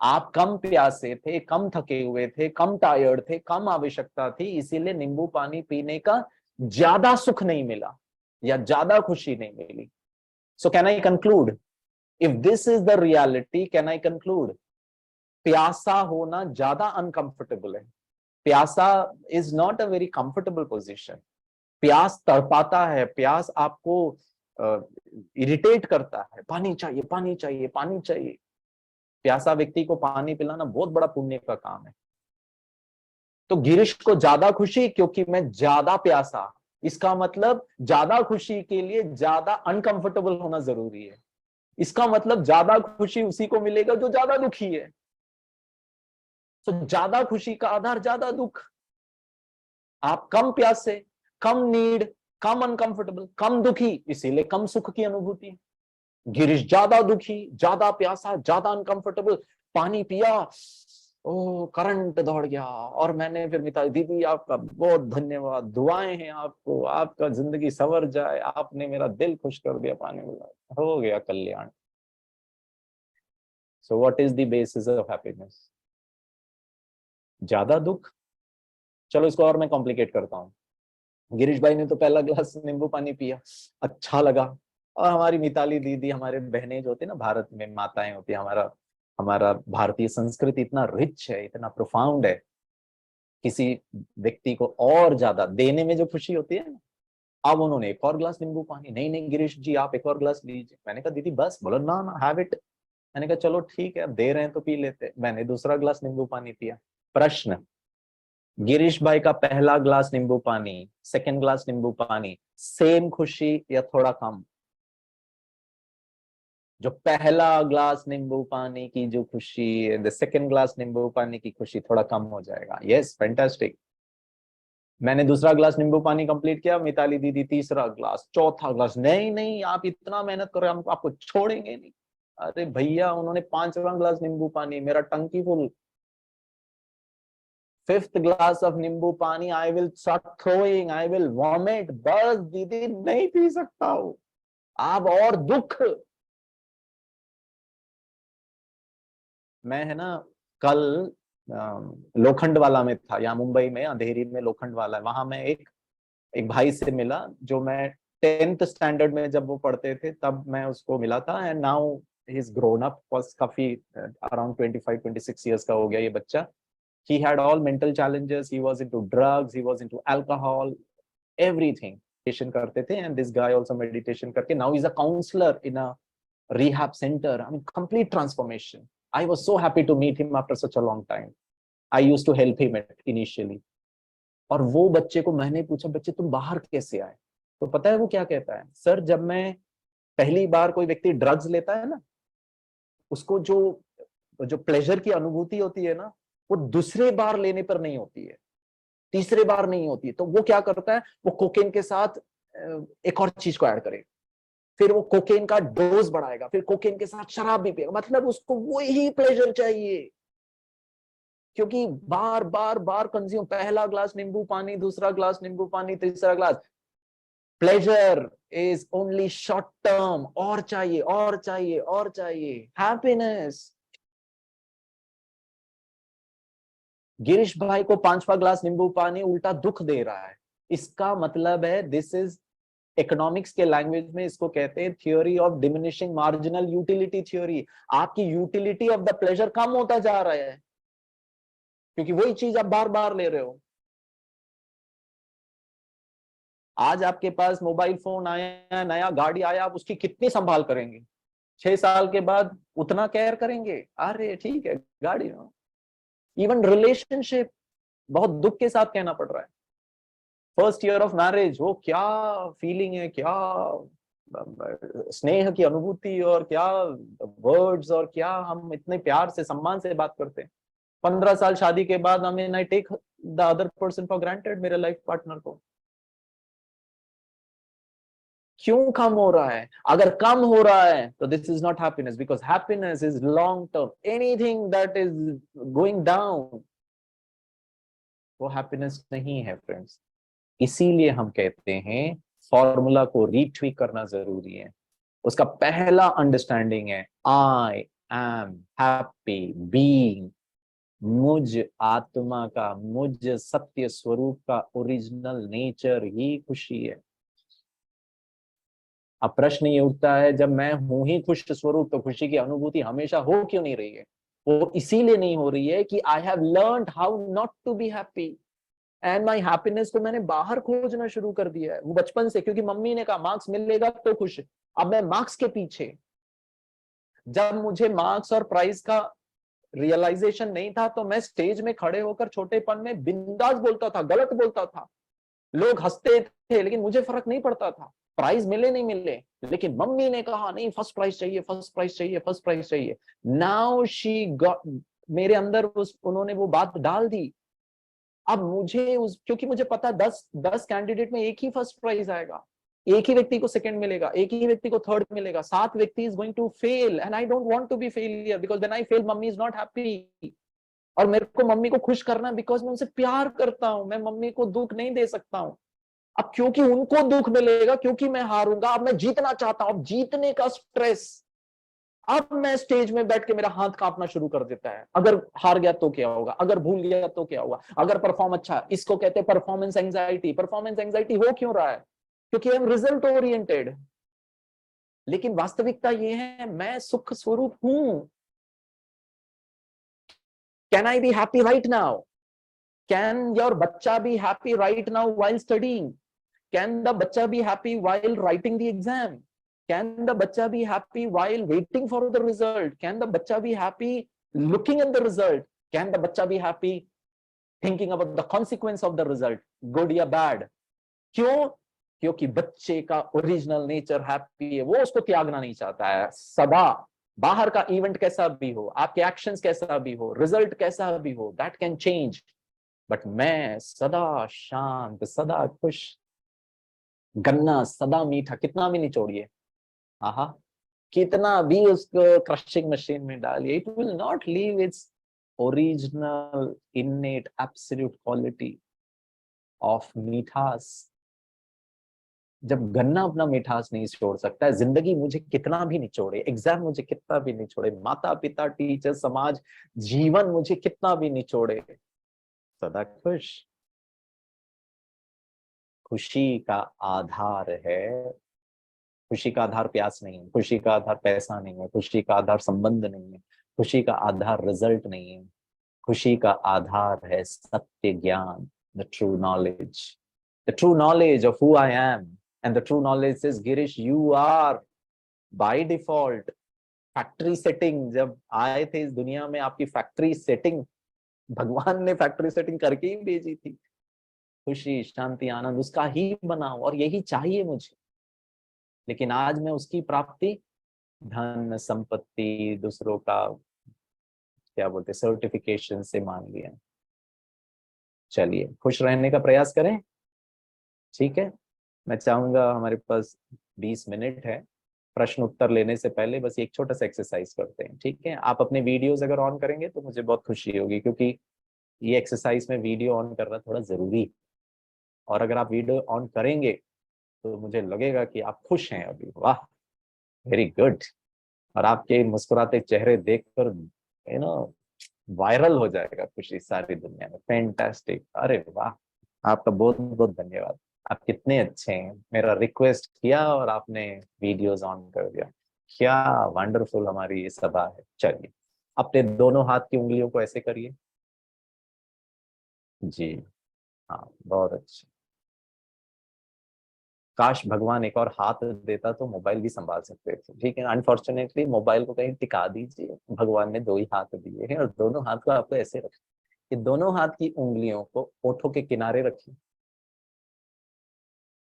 आप कम प्यासे थे, कम थके हुए थे, कम टायर्ड थे, कम आवश्यकता थी, इसीलिए नींबू पानी पीने का ज्यादा सुख नहीं मिला या ज्यादा खुशी नहीं मिली। So can I conclude, if this is the reality, can I conclude, प्यासा होना ज्यादा अनकंफर्टेबल है। प्यासा is not a very comfortable position. प्यास तड़पाता है, प्यास आपको इरिटेट करता है, पानी चाहिए, पानी चाहिए, पानी चाहिए। प्यासा व्यक्ति को पानी पिलाना बहुत बड़ा पुण्य का काम है। तो गिरीश को ज्यादा खुशी क्योंकि मैं ज्यादा प्यासा, इसका मतलब ज्यादा खुशी के लिए ज्यादा अनकंफर्टेबल होना जरूरी है। इसका मतलब ज्यादा खुशी उसी को मिलेगा जो ज्यादा दुखी है। तो ज्यादा खुशी का आधार ज्यादा दुख। आप कम प्यासे, कम नीड, कम अनकंफर्टेबल, कम दुखी, इसीलिए कम सुख की अनुभूति। गिरीश ज्यादा दुखी, ज्यादा प्यासा, ज्यादा अनकंफर्टेबल, पानी पिया, ओ करंट दौड़ गया। और मैंने फिर मिताली दीदी आपका बहुत धन्यवाद, दुआएं हैं आपको, आपका जिंदगी संवर जाए, आपने मेरा दिल खुश कर दिया, पानी मिला, हो गया कल्याण। So what is the basis of happiness? ज्यादा दुख। चलो इसको और मैं कॉम्प्लिकेट करता हूँ। गिरीश भाई ने तो पहला ग्लास नींबू पानी पिया, अच्छा लगा। और हमारी मिताली दीदी, हमारे बहनें जो होती है ना, भारत में माताएं होती है, हमारा हमारा भारतीय संस्कृति इतना रिच है, इतना प्रोफाउंड है। किसी व्यक्ति को और ज्यादा देने में जो खुशी होती है ना, अब उन्होंने एक और ग्लास नींबू पानी, नहीं नहीं गिरीश जी आप एक और ग्लास लीजिए। मैंने कहा दीदी बस, बोलो ना ना हैव इट। मैंने कहा चलो ठीक है, अब दे रहे हैं तो पी लेते। मैंने दूसरा ग्लास नींबू पानी पिया। प्रश्न, गिरीश भाई का पहला ग्लास नींबू पानी, सेकंड ग्लास नींबू पानी, सेम खुशी या थोड़ा कम? जो पहला ग्लास नींबू पानी की जो खुशी, द सेकंड ग्लास नींबू पानी की खुशी थोड़ा कम हो जाएगा। Yes, fantastic. मैंने दूसरा ग्लास नींबू पानी कंप्लीट किया, मिताली दीदी तीसरा ग्लास, चौथा ग्लास, नहीं नहीं आप इतना मेहनत कर रहे हैं, हम आपको छोड़ेंगे नहीं। अरे भैया, उन्होंने पांचवा ग्लास नींबू पानी, मेरा टंकी फुल। फिफ्थ ग्लास ऑफ नींबू पानी, I will start throwing, I will vomit, बस दीदी नहीं पी सकता हूं। आप और दुख। मैं है ना कल लोखंड वाला में था, यहाँ मुंबई में अंधेरी में लोखंड वाला है, वहां मैं एक भाई से मिला जो मैं 10th स्टैंडर्ड में जब वो पढ़ते थे तब मैं उसको मिला था। And now he is grown up, काफी अराउंड 25-26 ईयर्स का हो गया ये बच्चा। He had all mental challenges, he was into drugs, he was into alcohol, everything। meditation करते थे, and this guy also meditation करके now he's a counselor in a rehab center। I mean complete transformation। I was so happy to meet him after such a long time। I used to help him initially। और वो बच्चे को मैंने पूछा, बच्चे तुम बाहर कैसे आए? तो पता है वो क्या कहता है? सर जब मैं पहली बार कोई व्यक्ति ड्रग्स लेता है ना, उसको जो जो प्लेजर की अनुभूति होती है ना, वो दूसरे बार लेने पर नहीं होती है, तीसरे बार नहीं होती है। तो वो क्या करता है, वो कोकेन के साथ एक और चीज को ऐड करेगा, फिर वो कोकेन का डोज बढ़ाएगा, फिर कोकेन के साथ शराब भी पिएगा, मतलब उसको वही प्लेजर चाहिए। क्योंकि बार बार बार कंज्यूम, पहला ग्लास नींबू पानी, दूसरा ग्लास नींबू पानी, तीसरा glass, pleasure is only short term, और चाहिए और चाहिए और चाहिए, हैप्पीनेस। गिरीश भाई को 5वां ग्लास नींबू पानी उल्टा दुख दे रहा है, इसका मतलब है दिस इज इकोनॉमिक्स के लैंग्वेज में इसको कहते हैं theory of diminishing marginal utility theory. आपकी यूटिलिटी ऑफ द प्लेजर कम होता जा रहा है, क्योंकि वही चीज आप बार बार ले रहे हो। आज आपके पास मोबाइल फोन आया, नया गाड़ी आया, आप उसकी कितनी संभाल करेंगे? 6 साल के बाद उतना केयर करेंगे, अरे ठीक है गाड़ी। इवन रिलेशनशिप, बहुत दुख के साथ कहना पड़ रहा है, फर्स्ट ईयर ऑफ मैरिज, वो क्या फीलिंग है, क्या स्नेह की अनुभूति, और क्या वर्ड्स, और क्या हम इतने प्यार से सम्मान से बात करते हैं। 15 साल शादी के बाद I mean I take the other person for granted, मेरे लाइफ पार्टनर को। क्यों कम हो रहा है? अगर कम हो रहा है तो this is not happiness, because happiness is long term. Anything that is going down वो हैप्पीनेस नहीं है फ्रेंड्स। इसीलिए हम कहते हैं फॉर्मूला को रीट्वीक करना जरूरी है। उसका पहला अंडरस्टैंडिंग है आई एम हैप्पी बीइंग, मुझ आत्मा का, मुझ सत्य स्वरूप का ओरिजिनल नेचर ही खुशी है। अब प्रश्न ये उठता है, जब मैं हूं ही खुश स्वरूप, तो खुशी की अनुभूति हमेशा हो क्यों नहीं रही है? वो इसीलिए नहीं हो रही है कि I have learned how not to be happy, and my happiness को मैंने बाहर खोजना शुरू कर दिया है, वो बचपन से। क्योंकि मम्मी ने कहा मार्क्स मिलेगा तो खुश। अब मैं मार्क्स के पीछे, जब मुझे मार्क्स और प्राइज का रियलाइजेशन नहीं था, तो मैं स्टेज में खड़े होकर छोटेपन में बिंदास बोलता था, गलत बोलता था, लोग हंसते थे, लेकिन मुझे फर्क नहीं पड़ता था, प्राइज मिले नहीं मिले। लेकिन मम्मी ने कहा नहीं, फर्स्ट प्राइज चाहिए, फर्स्ट प्राइज चाहिए, फर्स्ट प्राइज चाहिए। नाउ शी गॉट, मेरे अंदर उन्होंने वो बात डाल दी। अब मुझे क्योंकि मुझे पता 10 कैंडिडेट में एक ही फर्स्ट प्राइज आएगा, एक ही व्यक्ति को सेकंड मिलेगा, एक ही व्यक्ति को थर्ड मिलेगा, 7 व्यक्ति is going to fail, and I don't want to be failure, because when I fail mummy is not happy. और मेरे को मम्मी को खुश करना, बिकॉज मैं उनसे प्यार करता हूं, मैं मम्मी को दुख नहीं दे सकता हूं। अब क्योंकि उनको दुख मिलेगा, क्योंकि मैं हारूंगा, अब मैं जीतना चाहता हूं, अब जीतने का स्ट्रेस, अब मैं स्टेज में बैठ के मेरा हाथ कांपना शुरू कर देता है। अगर हार गया तो क्या होगा, अगर भूल गया तो क्या होगा, अगर परफॉर्म अच्छा, इसको कहते हैं परफॉर्मेंस एंजाइटी। परफॉर्मेंस एंजाइटी हो क्यों रहा है? क्योंकि हम रिजल्ट ओरिएंटेड। लेकिन वास्तविकता ये है, मैं सुख स्वरूप हूं। Can I be happy right now? Can your बच्चा be happy right now while studying? Can the bacha be happy while writing the exam? Can the bacha be happy while waiting for the result? Can the bacha be happy looking at the result? Can the bacha be happy thinking about the consequence of the result, good या bad? क्यों? क्योंकि बच्चे का original nature happy है, वो उसको त्यागना नहीं चाहता है सदा। बाहर का इवेंट कैसा भी हो, आपके एक्शंस कैसा भी हो, रिजल्ट कैसा भी हो, दैट कैन चेंज, बट मैं सदा शांत, सदा खुश। गन्ना सदा मीठा, कितना भी निचोड़िए, आहा, कितना भी उसको क्रशिंग मशीन में डालिए, it will not leave its original इनेट absolute quality of मिठास। जब गन्ना अपना मिठास नहीं छोड़ सकता है, जिंदगी मुझे कितना भी निचोड़े, एग्जाम मुझे कितना भी निचोड़े, माता पिता टीचर समाज जीवन मुझे कितना भी निचोड़े, सदा खुश। खुशी का आधार है, खुशी का आधार प्यास नहीं है, खुशी का आधार पैसा नहीं है, खुशी का आधार संबंध नहीं है, खुशी का आधार रिजल्ट नहीं है, खुशी का आधार है सत्य ज्ञान, the true knowledge, the true knowledge of who I am. And the true knowledge is Girish, you are by default factory setting. जब आए थे इस दुनिया में, आपकी फैक्ट्री सेटिंग भगवान ने फैक्ट्री सेटिंग करके ही भेजी थी। खुशी शांति आनंद उसका ही बनाओ, और यही चाहिए मुझे। लेकिन आज मैं उसकी प्राप्ति धन संपत्ति, दूसरों का क्या बोलते सर्टिफिकेशन से मांग लिया। चलिए खुश रहने का प्रयास करें, ठीक है। मैं चाहूंगा, हमारे पास 20 मिनट है, प्रश्न उत्तर लेने से पहले बस एक छोटा सा एक्सरसाइज करते हैं, ठीक है। आप अपने वीडियोस अगर ऑन करेंगे तो मुझे बहुत खुशी होगी, क्योंकि ये एक्सरसाइज में वीडियो ऑन करना थोड़ा जरूरी है। और अगर आप वीडियो ऑन करेंगे तो मुझे लगेगा कि आप खुश हैं अभी। वाह, वेरी गुड। और आपके मुस्कुराते चेहरे देखकर वायरल हो जाएगा खुशी सारी दुनिया में। फैंटास्टिक, अरे वाह, आपका बहुत बहुत धन्यवाद। आप कितने अच्छे हैं, मेरा रिक्वेस्ट किया और आपने वीडियोस ऑन कर दिया। क्या वंडरफुल हमारी ये सभा है। चलिए अपने दोनों हाथ की उंगलियों को ऐसे करिए। जी हाँ, बहुत अच्छे। काश भगवान एक और हाथ देता तो मोबाइल भी संभाल सकते थे, ठीक है। अनफॉर्चुनेटली मोबाइल को कहीं टिका दीजिए, भगवान ने 2 ही हाथ दिए हैं और दोनों हाथ को आपको ऐसे रखिए कि दोनों हाथ की उंगलियों को ओठों के किनारे रखिए।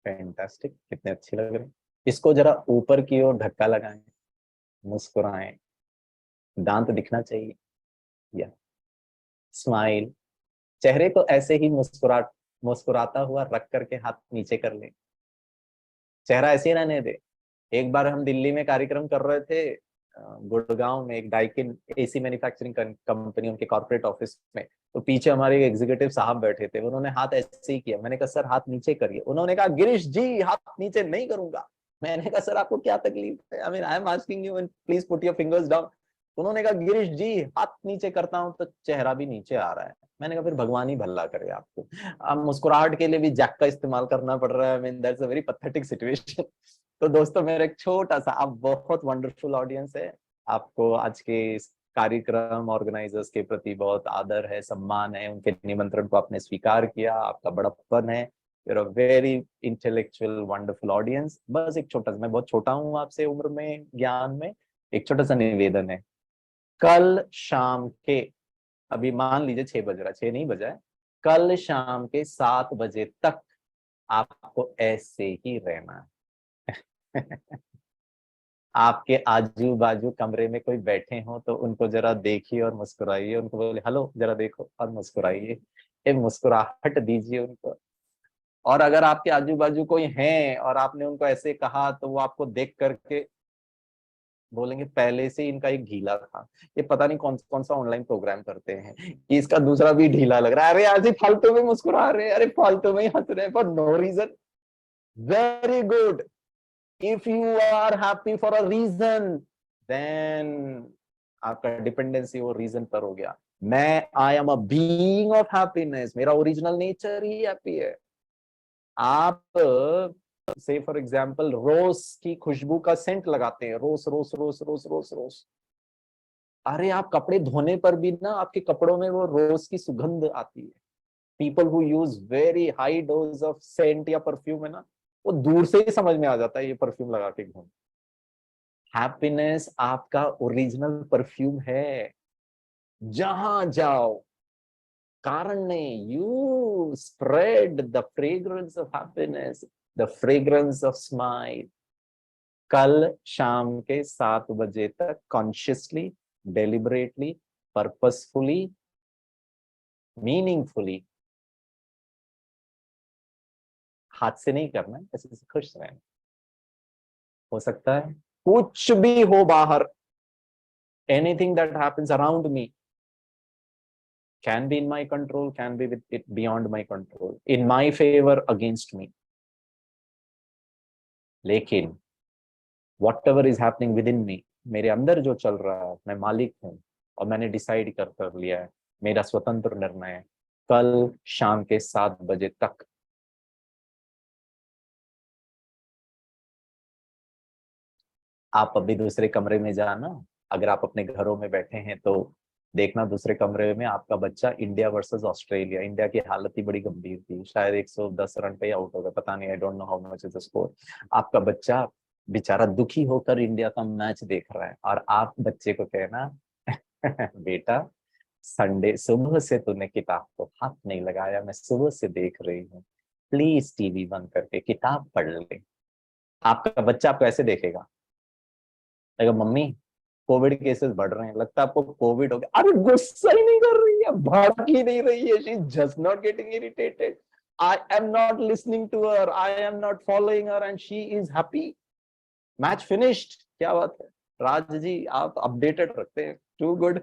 फैंटास्टिक, कितने अच्छे लग रहे हैं। इसको जरा ऊपर की ओर धक्का लगाएं, मुस्कुराएं, दांत दिखना चाहिए। या स्माइल, चेहरे को ऐसे ही मुस्कुराता हुआ रख करके हाथ नीचे कर लें। चेहरा ऐसे ही रहने दे। एक बार हम दिल्ली में कार्यक्रम कर रहे थे, गुड़गांव में एक डाइकिन एसी मैन्युफैक्चरिंग कंपनी, उनके कॉर्पोरेट ऑफिस में। तो पीछे हमारे एग्जीक्यूटिव साहब बैठे थे, उन्होंने हाथ ऐसे ही किया। मैंने कहा सर हाथ नीचे करिए। उन्होंने कहा गिरीश जी हाथ नीचे नहीं करूंगा। मैंने कहा सर आपको क्या तकलीफ है, आई mean I am asking you and please put your fingers down. उन्होंने कहा गिरीश जी हाथ नीचे करता हूँ तो चेहरा भी नीचे आ रहा है। मैंने कहा फिर भगवान ही भला करे आपको, अब मुस्कुराहट के लिए भी जैक का इस्तेमाल करना पड़ रहा है। I mean that's a very pathetic situation. तो दोस्तों मेरा एक छोटा सा, आप बहुत वंडरफुल ऑडियंस है, आपको आज के इस कार्यक्रम ऑर्गेनाइजर्स के प्रति बहुत आदर है, सम्मान है, उनके निमंत्रण को आपने स्वीकार किया, आपका बड़प्पन है। You're a very intellectual wonderful audience. बस एक छोटा सा, मैं बहुत छोटा हूँ आपसे उम्र में, ज्ञान में, एक छोटा सा निवेदन है। कल शाम के, अभी मान लीजिए 6 बज रहा, 6 नहीं बजा है, कल शाम के 7 बजे तक आपको ऐसे ही रहना है। आपके आजू बाजू कमरे में कोई बैठे हो तो उनको जरा देखिए और मुस्कुराइए, उनको बोले हेलो जरा देखो और मुस्कुराइए, एक मुस्कुराहट दीजिए उनको। और अगर आपके आजू बाजू कोई हैं और आपने उनको ऐसे कहा तो वो आपको देख करके बोलेंगे पहले से इनका एक ढीला था, ये पता नहीं कौन कौन सा ऑनलाइन प्रोग्राम करते हैं कि इसका दूसरा भी ढीला लग रहा है। अरे आज ही फालतू में मुस्कुरा रहे, अरे फालतू में ही हंस रहे for no reason. Very good, if you are happy for a reason, then आपका डिपेंडेंसी वो रीजन पर हो गया। मैं I am a being of happiness, मेरा ओरिजिनल नेचर ही हैप्पी है। आप से फॉर एग्जांपल रोज की खुशबू का सेंट लगाते हैं, रोज रोज रोज रोज रोज रोज। अरे आप कपड़े धोने पर भी ना आपके कपड़ों में वो रोज की सुगंध आती है। People who use very high dose of scent या परफ्यूम है ना, वो दूर से ही समझ में आ जाता है ये परफ्यूम लगा के घूम। हैप्पीनेस आपका ओरिजिनल परफ्यूम है, जहां जाओ कारण नहीं, you spread the fragrance of happiness, the fragrance of smile. कल शाम के 7 बजे तक कॉन्शियसली, डेलिबरेटली, पर्पसफुली, मीनिंगफुली, हाथ से नहीं करना, ऐसे से खुश रहना। हो सकता है कुछ भी हो बाहर, anything that happens around me can be in my control, can be with it beyond my control, in my favor, against me. लेकिन whatever is happening within me, मेरे अंदर जो चल रहा है, मैं मालिक हूँ और मैंने डिसाइड कर लिया है, मेरा स्वतंत्र निर्णय है। कल शाम के 7 बजे तक आप अभी दूसरे कमरे में जाना, अगर आप अपने घरों में बैठे हैं तो देखना दूसरे कमरे में आपका बच्चा इंडिया वर्सेस ऑस्ट्रेलिया, इंडिया की हालत ही बड़ी गंभीर थी, शायद 110 रन पे आउट हो गया, पता नहीं, I don't know how much is the score. आपका बच्चा बेचारा दुखी होकर इंडिया का मैच देख रहा है और आप बच्चे को कहना बेटा संडे सुबह से तूने किताब को हाथ नहीं लगाया, मैं सुबह से देख रही हूँ, प्लीज टीवी बंद करके किताब पढ़ ले। आपका बच्चा आपको ऐसे देखेगा, लेकिन मम्मी कोविड केसेस बढ़ रहे हैं, लगता है आपको कोविड हो गया। अरे गुस्सा ही नहीं कर रही है, भड़क ही नहीं रही है, she is just not getting irritated. I am not listening to her, I am not following her and she is happy. Match finished, क्या बात है। राज जी आप अपडेटेड रखते हैं, टू गुड।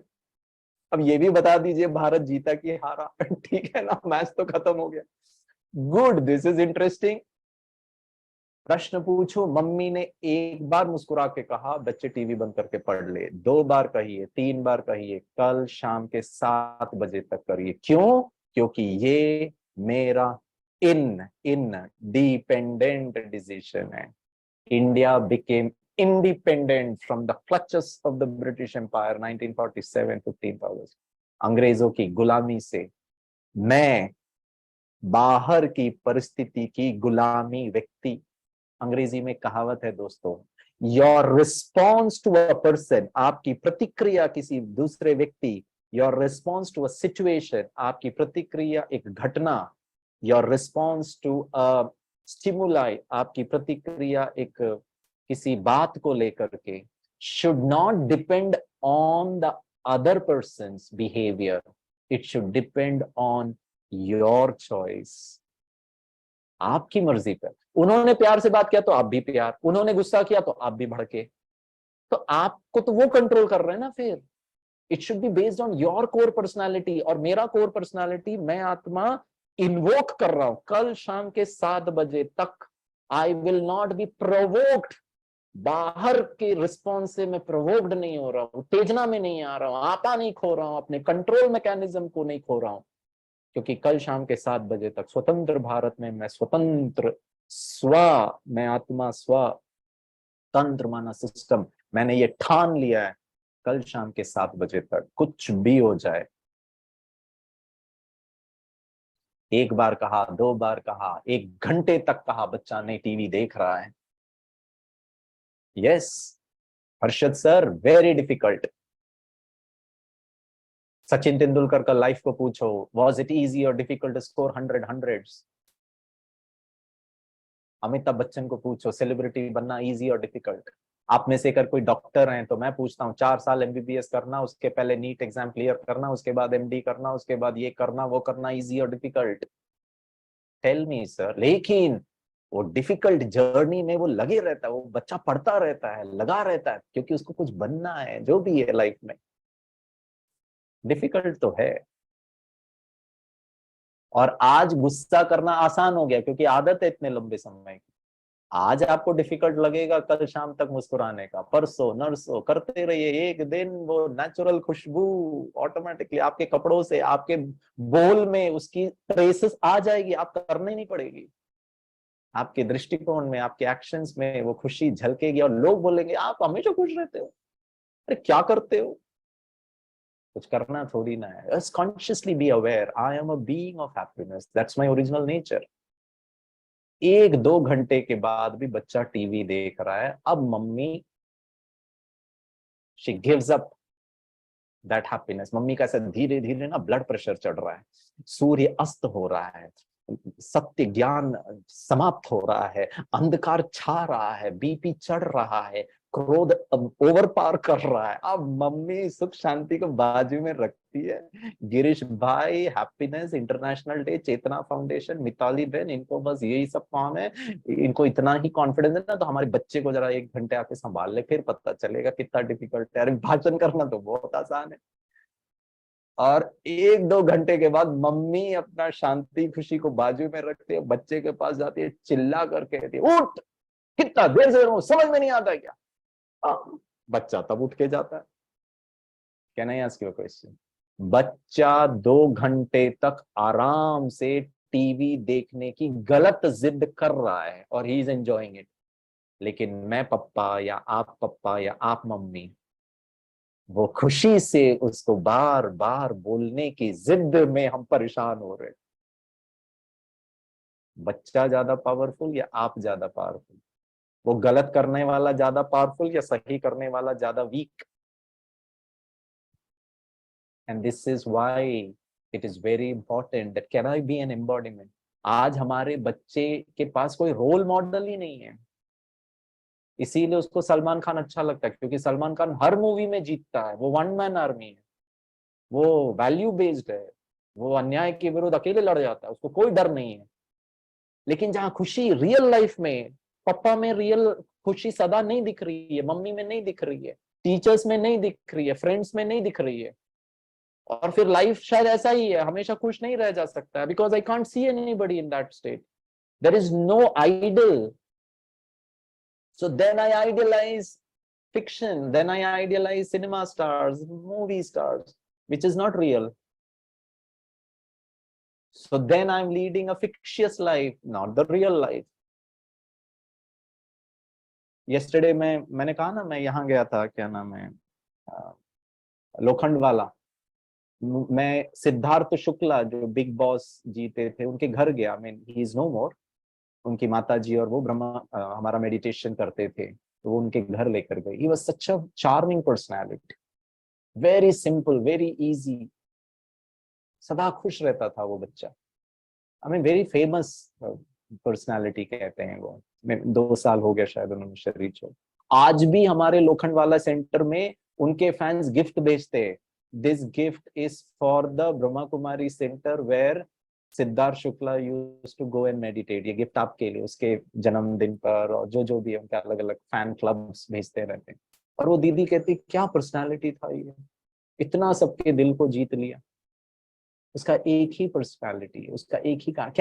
अब ये भी बता दीजिए भारत जीता कि हारा। ठीक है ना, मैच तो खत्म हो गया। Good, this is interesting. प्रश्न पूछो। मम्मी ने एक बार मुस्कुरा के कहा बच्चे टीवी बंद करके पढ़ ले, 2 बार कहिए, 3 बार कहिए, कल शाम के 7 बजे तक करिए। क्यों? क्योंकि ये मेरा इंडिपेंडेंट डिसीजन है। India became independent from the clutches of the British empire 1947 15th August. अंग्रेजों की गुलामी से मैं बाहर की परिस्थिति की गुलामी व्यक्ति। अंग्रेजी में कहावत है दोस्तों, your response to a person, आपकी प्रतिक्रिया किसी दूसरे व्यक्ति, your response to a situation, आपकी प्रतिक्रिया एक घटना, your response to a stimuli, आपकी प्रतिक्रिया एक किसी बात को लेकर के, should not depend on the other person's behaviour, it should depend on your choice. आपकी मर्जी पर। उन्होंने प्यार से बात किया तो आप भी प्यार, उन्होंने गुस्सा किया तो आप भी भड़के, तो आपको तो वो कंट्रोल कर रहे हैं ना फिर। It should be based on your core personality. और मेरा कोर पर्सनालिटी, मैं आत्मा इन्वोक कर रहा हूं कल शाम के 7 बजे तक। I will not B provoked. बाहर के रिस्पॉन्स से मैं प्रोवोक्ड नहीं हो रहा हूं, उत्तेजना में नहीं आ रहा हूं, आपा नहीं खो रहा हूं, अपने कंट्रोल मैकेनिज्म को नहीं खो रहा हूं। क्योंकि कल शाम के 7 बजे तक स्वतंत्र भारत में मैं स्वतंत्र स्व, मैं आत्मा स्व तंत्र माना सिस्टम, मैंने ये ठान लिया है कल शाम के 7 बजे तक कुछ भी हो जाए। 1 बार कहा, 2 बार कहा, 1 घंटे तक कहा, बच्चा नहीं टीवी देख रहा है। Yes Harshad sir, very difficult. Sachin Tendulkar का लाइफ को पूछो, वॉज इट इजी और डिफिकल्ट स्कोर 100 अमिताभ बच्चन को पूछो, सेलिब्रिटी बनना इजी और डिफिकल्ट। आप में से अगर कोई डॉक्टर हैं तो मैं पूछता हूँ, 4 साल एमबीबीएस करना, उसके पहले नीट एग्जाम क्लियर करना, उसके बाद एमडी करना, उसके बाद ये करना वो करना, इजी और डिफिकल्ट? Tell me sir. लेकिन वो डिफिकल्ट जर्नी में वो लगे रहता है, वो बच्चा पढ़ता रहता है, लगा रहता है, क्योंकि उसको कुछ बनना है, जो भी है लाइफ में। डिफिकल्ट तो है। और आज गुस्सा करना आसान हो गया क्योंकि आदत है इतने लंबे समय की। आज आपको डिफिकल्ट लगेगा कल शाम तक मुस्कुराने का, परसों नरसों करते रहिए, एक दिन वो नेचुरल खुशबू ऑटोमेटिकली आपके कपड़ों से, आपके बोल में उसकी ट्रेसेस आ जाएगी, आप करनी नहीं पड़ेगी। आपके दृष्टिकोण में, आपके एक्शंस में वो खुशी झलकेगी और लोग बोलेंगे आप हमेशा खुश रहते हो, अरे क्या करते हो। कुछ करना थोड़ी ना है। Just consciously be aware, I am a being of happiness, that's my original nature। 1-2 घंटे के बाद भी बच्चा टीवी देख रहा है, अब mummy she gives up that happiness. Mummy का ऐसा धीरे धीरे ना ब्लड प्रेशर चढ़ रहा है, सूर्य अस्त हो रहा है, सत्य ज्ञान समाप्त हो रहा है, अंधकार छा रहा है, बीपी चढ़ रहा है, क्रोध ओवर पार कर रहा है। अब मम्मी सुख शांति को बाजू में रखती है। गिरीश भाई, हैप्पीनेस इंटरनेशनल डे, चेतना फाउंडेशन, मिताली बहन, इनको बस यही सब काम है, इनको इतना ही कॉन्फिडेंस है ना, तो हमारे बच्चे को जरा 1 घंटे आके संभाल ले, फिर पता चलेगा कितना डिफिकल्ट है। अरे भाषण करना तो बहुत आसान है। और 1-2 घंटे के बाद मम्मी अपना शांति खुशी को बाजू में रखते है, बच्चे के पास जाती है, चिल्ला कर कहती है उठ, कितना देर से रहूं, समझ में नहीं आता है क्या? बच्चा तब उठ के जाता है। Can I ask you a question? बच्चा 2 घंटे तक आराम से टीवी देखने की गलत जिद कर रहा है और ही इज एंजॉयिंग इट। लेकिन मैं पप्पा या आप मम्मी वो खुशी से उसको बार बार बोलने की जिद में हम परेशान हो रहे। बच्चा ज्यादा पावरफुल या आप ज्यादा पावरफुल? वो गलत करने वाला ज्यादा पावरफुल या सही करने वाला ज्यादा weak? And this is why it is very important that can I be an embodiment. आज हमारे बच्चे के पास कोई रोल मॉडल ही नहीं है। इसीलिए उसको सलमान खान अच्छा लगता है, क्योंकि सलमान खान हर मूवी में जीतता है, वो वन मैन आर्मी है, वो वैल्यू बेस्ड है, वो अन्याय के विरुद्ध अकेले लड़ जाता है, उसको कोई डर नहीं है। लेकिन जहां खुशी रियल लाइफ में, पापा में रियल खुशी सदा नहीं दिख रही है, मम्मी में नहीं दिख रही है, टीचर्स में नहीं दिख रही है, फ्रेंड्स में नहीं दिख रही है, और फिर लाइफ शायद ऐसा ही है, हमेशा खुश नहीं रह जा सकता है, because I can't see anybody in that state, there is no idol. So then I idealize fiction, then I idealize cinema stars, movie stars, which is not real. So then I'm leading a fictitious life, not the real life. Yesterday मैंने कहा ना, मैं यहाँ गया था, क्या नाम है, लोखंडवाला। मैं सिद्धार्थ शुक्ला जो बिग बॉस जीते थे उनके घर गया। मीन ही इज नो मोर। उनकी माता जी और वो हमारा मेडिटेशन करते थे, तो वो उनके घर लेकर गए। He was such a charming personality, very simple, very easy, सदा खुश रहता था वो बच्चा। I mean very famous personality कहते हैं वो। 2 साल हो गया शायद उन्होंने शरीर छोड़। आज भी हमारे लोखंडवाला सेंटर में उनके फैंस गिफ्ट भेजते हैं। This gift is for the Brahma Kumari centre where Siddharth Shukla used to go and meditate. ये गिफ्ट आपके लिए, उसके जन्मदिन पर, और जो भी उनके अलग अलग फैन क्लब्स भेजते रहते हैं। और वो दीदी कहती, क्या पर्सनालिटी था ये, इतना सबके दिल को जीत लिया। उसका एक ही पर्सनालिटी है, उसका एक ही काम।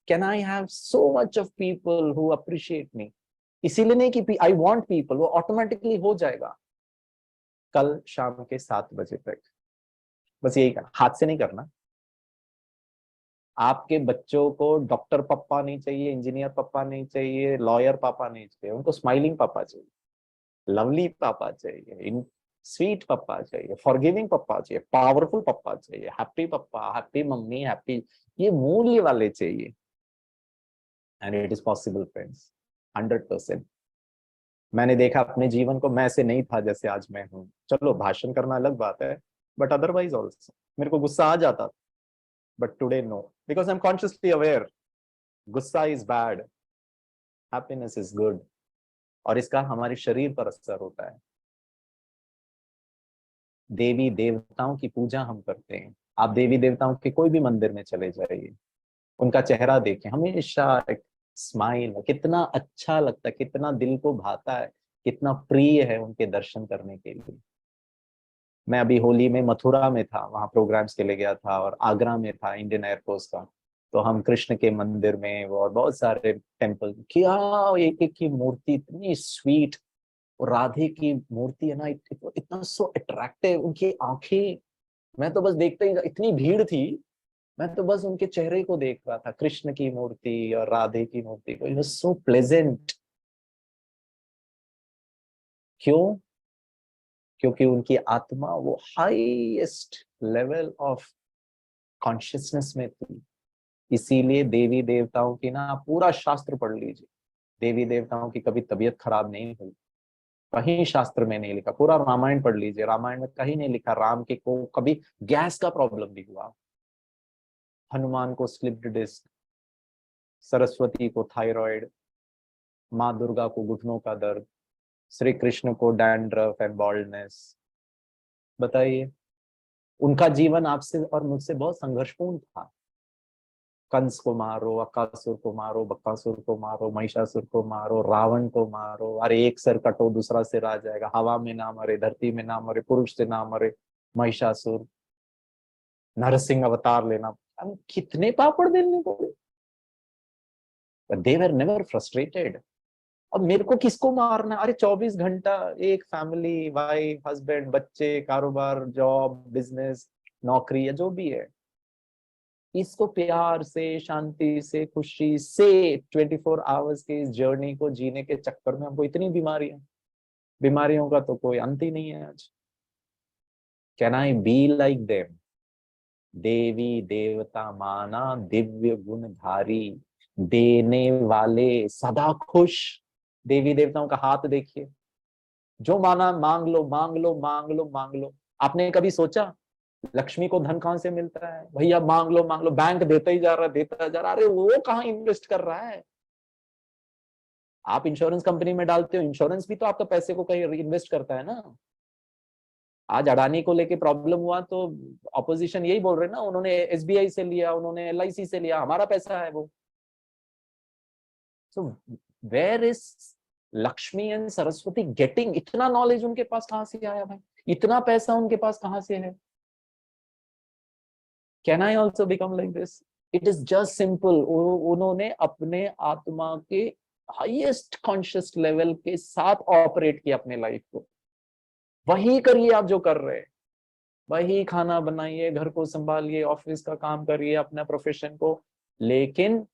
Can I have so much of people who appreciate मी। इसीलिए नहीं कि आई वांट पीपल, वो ऑटोमेटिकली हो जाएगा कल शाम के 7 बजे तक। बस यही करना, हाथ से नहीं करना। आपके बच्चों को डॉक्टर पापा नहीं चाहिए, इंजीनियर पापा नहीं चाहिए, लॉयर पापा नहीं चाहिए, उनको स्माइलिंग पापा चाहिए, लवली पापा चाहिए, इन स्वीट पापा चाहिए, फॉरगिविंग पापा चाहिए, पावरफुल पापा चाहिए, हैप्पी पापा, हैप्पी मम्मी, हैप्पी, ये मूल्य वाले चाहिए। And it is possible friends, 100%। मैंने देखा अपने जीवन को, मैं ऐसे नहीं था जैसे आज मैं हूँ। चलो भाषण करना अलग बात है, बट अदरवाइज ऑल्सो मेरे को गुस्सा आ जाता था, but today no, because I am consciously aware गुस्सा is bad, happiness is good, और इसका हमारे शरीर पर असर होता है। देवी देवताओं की पूजा हम करते हैं। आप देवी देवताओं के कोई भी मंदिर में चले जाइए, उनका चेहरा देखें, हमेशा एक स्माइल, कितना अच्छा लगता है, कितना दिल को भाता है, कितना प्रिय है उनके दर्शन करने के लिए। मैं अभी होली में मथुरा में था, वहां प्रोग्राम्स के लिए गया था, और आगरा में था इंडियन एयरफोर्स का। तो हम कृष्ण के मंदिर में और बहुत सारे टेम्पल, क्या एक एक की मूर्ति इतनी स्वीट, और राधे की मूर्ति है ना, इतना सो अट्रैक्टिव, उनकी आंखें, मैं तो बस देखते ही, इतनी भीड़ थी, मैं तो बस उनके चेहरे को देख रहा था, कृष्ण की मूर्ति और राधे की मूर्ति को। It was so pleasant. क्यों? क्योंकि उनकी आत्मा वो हाईएस्ट लेवल ऑफ कॉन्शियसनेस में थी। इसीलिए देवी देवताओं की ना, आप पूरा शास्त्र पढ़ लीजिए, देवी देवताओं की कभी तबीयत खराब नहीं हुई, कहीं शास्त्र में नहीं लिखा। पूरा रामायण पढ़ लीजिए, रामायण में कहीं नहीं लिखा राम के को कभी गैस का प्रॉब्लम भी हुआ, हनुमान को स्लिप्ड डिस्क, सरस्वती को थायराइड, माँ दुर्गा को घुटनों का दर्द, श्री कृष्ण को डैंड्रफ एंड बॉल्डनेस। बताइए, उनका जीवन आपसे और मुझसे बहुत संघर्षपूर्ण था। कंस को मारो, अकासुर को मारो, बकासुर को मारो, महिषासुर को मारो, रावण को मारो, अरे एक सर कटो दूसरा सिर आ जाएगा, हवा में ना मरे, धरती में ना मरे, पुरुष से ना मरे, महिषासुर, नरसिंह अवतार लेना, हम कितने पापड़ बेलने पड़े, दे वर नेवर फ्रस्ट्रेटेड। अब मेरे को किसको मारना? अरे 24 घंटा एक फैमिली, वाइफ, हस्बैंड, बच्चे, कारोबार, जॉब, बिजनेस, नौकरी या जो भी है, इसको प्यार से, शांति से, खुशी से 24 आवर्स के इस जर्नी को जीने के चक्कर में हमको इतनी बीमारियों का तो कोई अंत ही नहीं है आज। Can I be like them? देवी देवता माना दिव्य गुणधारी, देने वाले, सदा खुश। देवी देवताओं का हाथ देखिए, जो माना मांग लो, मांग लो, मांग लो, मांग लो। आपने कभी सोचा लक्ष्मी को धन कहां से मिलता है? भैया मांग लो, मांग लो, बैंक देता ही जा रहा है, देता जा रहा है। अरे वो कहाँ इन्वेस्ट कर रहा है? आप इंश्योरेंस कंपनी में डालते हो, इंश्योरेंस भी तो आपका पैसे को कहीं इन्वेस्ट करता है ना। आज अडानी को लेके प्रॉब्लम हुआ तो ऑपोजिशन यही बोल रहे हैं ना, उन्होंने एसबीआई से लिया, उन्होंने एलआईसी से लिया, हमारा पैसा है वो। So where is Lakshmi and Saraswati getting? इतना नॉलेज उनके पास कहां से आया भाई? इतना पैसा उनके पास कहां से है? Can I also become like this? It is just simple, उन्होंने अपने आत्मा के हाईएस्ट कॉन्शियस लेवल के साथ ऑपरेट किया अपने लाइफ को। वही करिए आप जो कर रहे हैं, वही खाना बनाइए, घर को संभालिए, ऑफिस का काम करिए, अपना प्रोफेशन को, लेकिन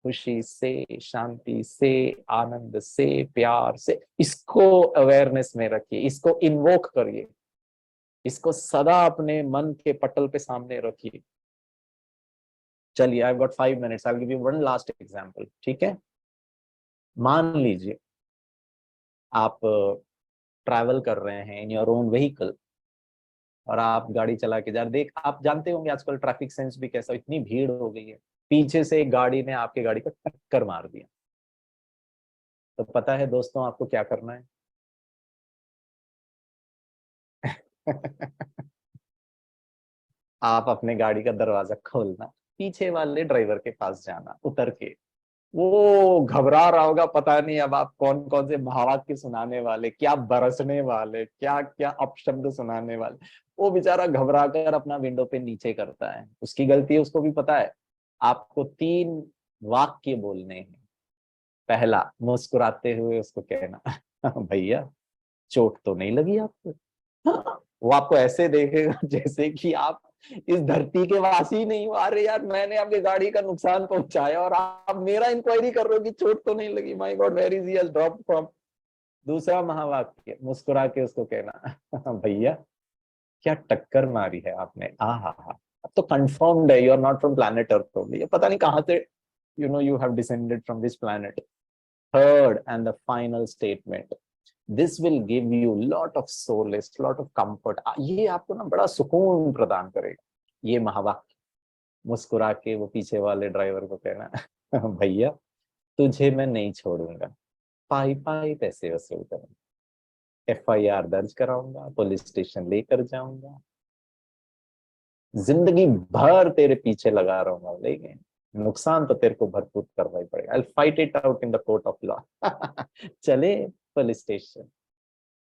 खुशी से, शांति से, आनंद से, प्यार से, इसको अवेयरनेस में रखिए, इसको इन्वोक करिए, इसको सदा अपने मन के पटल पे सामने रखिए। चलिए, I got 5 minutes, I will give you one last example, ठीक है? मान लीजिए आप ट्रैवल कर रहे हैं इन योर ओन व्हीकल और आप गाड़ी चला के जा रहे, देख आप जानते होंगे आजकल ट्रैफिक सेंस भी कैसा, इतनी भीड़ हो गई है, पीछे से एक गाड़ी ने आपकी गाड़ी को टक्कर मार दिया, तो पता है दोस्तों आपको क्या करना है? आप अपने गाड़ी का दरवाजा खोलना, पीछे वाले ड्राइवर के पास जाना, उतर के, वो घबरा रहा होगा, पता नहीं अब आप कौन कौन से महावाक्य सुनाने वाले, क्या बरसने वाले, क्या क्या अपशब्द सुनाने वाले। वो बेचारा घबरा कर अपना विंडो पे नीचे करता है, उसकी गलती है, उसको भी पता है। आपको 3 वाक्य बोलने हैं। पहला, मुस्कुराते हुए उसको कहना, भैया चोट तो नहीं लगी आपको? वो आपको ऐसे देखेगा जैसे कि आप इस धरती के वासी नहीं हो। अरे यार, मैंने आपकी गाड़ी का नुकसान पहुंचाया और आप मेरा इंक्वायरी कर रहे हो कि चोट तो नहीं लगी? My God, where is he has dropped from. दूसरा महावाक्य, मुस्कुरा के उसको कहना, भैया क्या टक्कर मारी है आपने, आ हा हा। अब तो कंफर्म्ड है you are not from planet Earth only, पता नहीं कहां से you have descended from this planet. Third and the final statement, this will give you lot of solace, lot of comfort, ये आपको ना बड़ा सुकून प्रदान करेगा। ये महावाक्य मुस्कुरा के वो पीछे वाले ड्राइवर को कहना, भैया तुझे मैं नहीं छोड़ूंगा, पाई पाई पैसे वसूल करूंगा, FIR दर्ज कराऊंगा, पुलिस स्टेशन लेकर जाऊंगा, जिंदगी भर तेरे पीछे लगा रहूंगा, लेकिन नुकसान तो तेरे को भरपूर करना ही पड़ेगा। I'll fight it out in the court of law। चले पुलिस स्टेशन।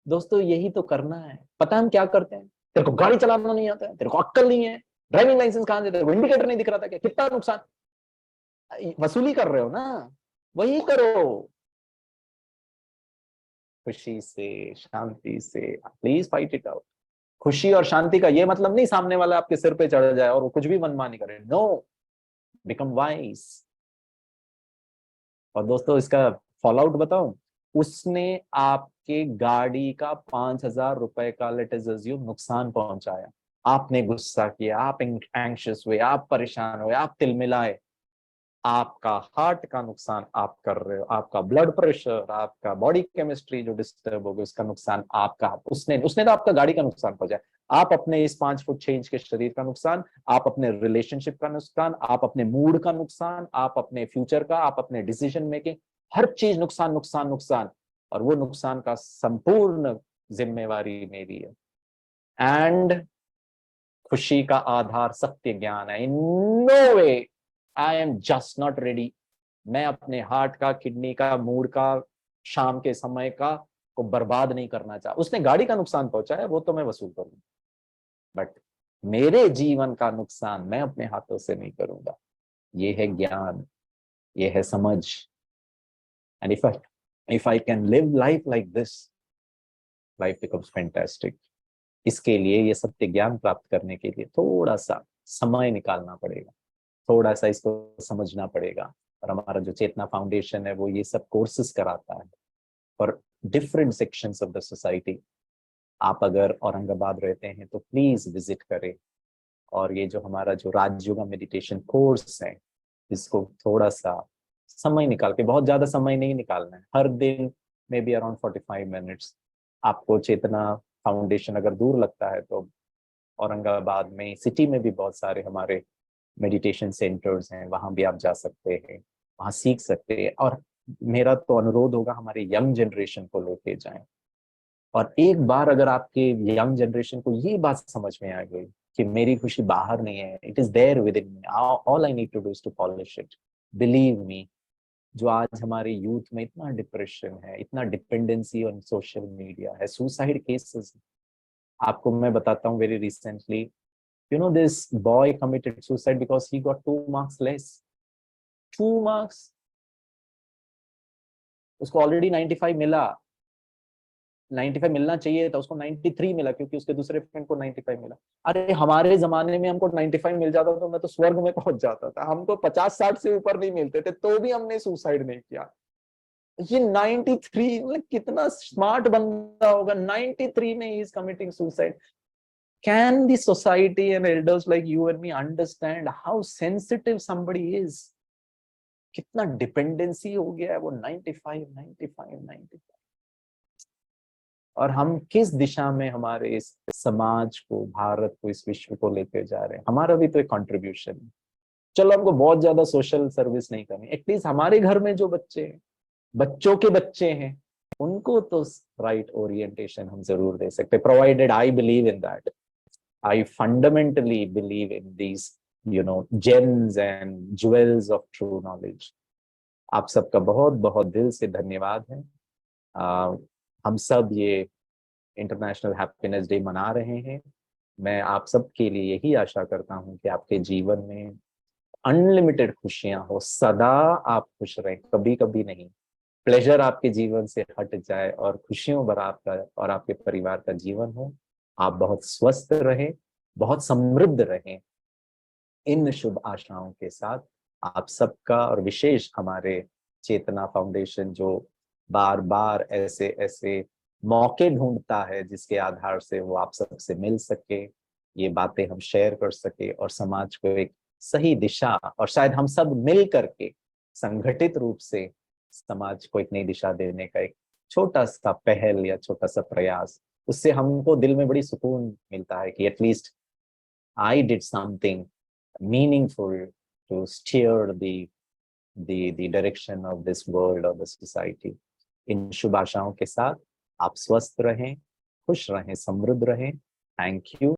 दोस्तों यही तो करना है। पता है हम क्या करते हैं? तेरे को गाड़ी चलाना नहीं आता है, तेरे को अक्कल नहीं है, ड्राइविंग लाइसेंस कहां से, तेरे को इंडिकेटर नहीं दिख रहा था क्या, कितना नुकसान। वसूली कर रहे हो ना, वही करो खुशी से, शांति से, प्लीज फाइट इट आउट। खुशी और शांति का ये मतलब नहीं सामने वाला आपके सिर पे चढ़ जाए और वो कुछ भी मनमानी करे, नो, बिकम वाइज। और दोस्तों इसका फॉल आउट बताऊं, उसने आपके गाड़ी का 5,000 रुपए का लेट्स अज्यूम नुकसान पहुंचाया, आपने गुस्सा किया, आप एंग्शियस हुए, आप परेशान हुए, आप तिलमिलाए, आपका हार्ट का नुकसान आप कर रहे हो, आपका ब्लड प्रेशर, आपका बॉडी केमिस्ट्री जो डिस्टर्ब हो गई उसका नुकसान आपका, उसने तो आपका गाड़ी का नुकसान पहुंचाया, आप अपने इस 5 फुट 6 इंच के शरीर का नुकसान, आप अपने रिलेशनशिप का नुकसान, आप अपने मूड का नुकसान, आप अपने फ्यूचर का, आप अपने डिसीजन मेकिंग, हर चीज नुकसान नुकसान नुकसान। और वो नुकसान का संपूर्ण जिम्मेवारी मेरी है। एंड खुशी का आधार सत्य ज्ञान है। In no way I am just not ready, मैं अपने हार्ट का, किडनी का, मूड का, शाम के समय का को बर्बाद नहीं करना चाहता। उसने गाड़ी का नुकसान पहुंचाया वो तो मैं वसूल करूंगा, बट मेरे जीवन का नुकसान मैं अपने हाथों से नहीं करूंगा। ये है ज्ञान, ये है समझ। And if I can live life like this, life becomes fantastic. इसके लिए, ये सत्य ज्ञान प्राप्त करने के लिए थोड़ा सा समय निकालना पड़ेगा, थोड़ा सा इसको समझना पड़ेगा। और हमारा जो चेतना फाउंडेशन है वो ये सब कोर्सेज कराता है for different sections of the society. आप अगर औरंगाबाद रहते हैं तो प्लीज विजिट करें। और ये जो हमारा जो राजयोगा मेडिटेशन कोर्स है, इसको थोड़ा सा समय निकाल के, बहुत ज्यादा समय नहीं निकालना है, हर दिन मे बी अराउंड 45 मिनट्स। आपको चेतना फाउंडेशन अगर दूर लगता है तो औरंगाबाद में सिटी में भी बहुत सारे हमारे मेडिटेशन सेंटर्स हैं, वहां भी आप जा सकते हैं। वहाँ सीख सकते हैं। और मेरा तो अनुरोध होगा हमारे यंग जनरेशन को लेके जाएं। और एक बार अगर आपके यंग जनरेशन को ये बात समझ में आ गई कि मेरी खुशी बाहर नहीं है, it is there within me, all I need to do is to polish it, believe me. जो आज हमारे यूथ में इतना डिप्रेशन है, इतना डिपेंडेंसी ऑन सोशल मीडिया है, सुसाइड केसेस, आपको मैं बताता हूँ very recently, you know this boy committed suicide because he got 2 marks less. 2 marks, उसको ऑलरेडी 95 मिला, 95 मिलना चाहिए था, उसको 93 मिला क्योंकि उसके दूसरे फ्रेंड को 95 मिला। अरे हमारे जमाने में हमको 95 मिल जाता तो मैं तो स्वर्ग में पहुंच जाता था। हमको 50-60 से ऊपर नहीं मिलते थे तो भी हमने सुसाइड नहीं किया। ये 93, मतलब कितना स्मार्ट बंदा होगा, 93 में he is committing suicide. Can the society and elders like you and me understand how sensitive somebody is? कितना डिपेंडेंसी हो गया है वो 95। और हम किस दिशा में हमारे इस समाज को, भारत को, इस विश्व को लेकर जा रहे हैं? हमारा भी तो एक कंट्रीब्यूशन है। चलो हमको बहुत ज्यादा सोशल सर्विस नहीं करनी, एटलीस्ट हमारे घर में जो बच्चे हैं, बच्चों के बच्चे हैं, उनको तो राइट ओरिएंटेशन हम जरूर दे सकते, provided I believe in that, I fundamentally believe in these James and jewels of true knowledge. आप सबका बहुत बहुत दिल से धन्यवाद है। हम सब ये इंटरनेशनल हैप्पीनेस डे मना रहे हैं। मैं आप सब के लिए यही आशा करता हूं कि आपके जीवन में अनलिमिटेड खुशियां हो, सदा आप खुश रहें, कभी कभी नहीं। प्लेजर आपके जीवन से हट जाए और खुशियों भरा आपका और आपके परिवार का जीवन हो। आप बहुत स्वस्थ रहें, बहुत समृद्ध रहें। इन शुभ आशाओं के साथ आप सबका, और विशेष हमारे चेतना फाउंडेशन जो बार बार ऐसे ऐसे मौके ढूंढता है जिसके आधार से वो आप सबसे मिल सके, ये बातें हम शेयर कर सके और समाज को एक सही दिशा, और शायद हम सब मिल करके संगठित रूप से समाज को एक नई दिशा देने का एक छोटा सा पहल या छोटा सा प्रयास, उससे हमको दिल में बड़ी सुकून मिलता है कि at least I did something meaningful to steer the direction of this world or the society। इन शुभ आशाओं के साथ आप स्वस्थ रहें, खुश रहें, समृद्ध रहें। Thank you.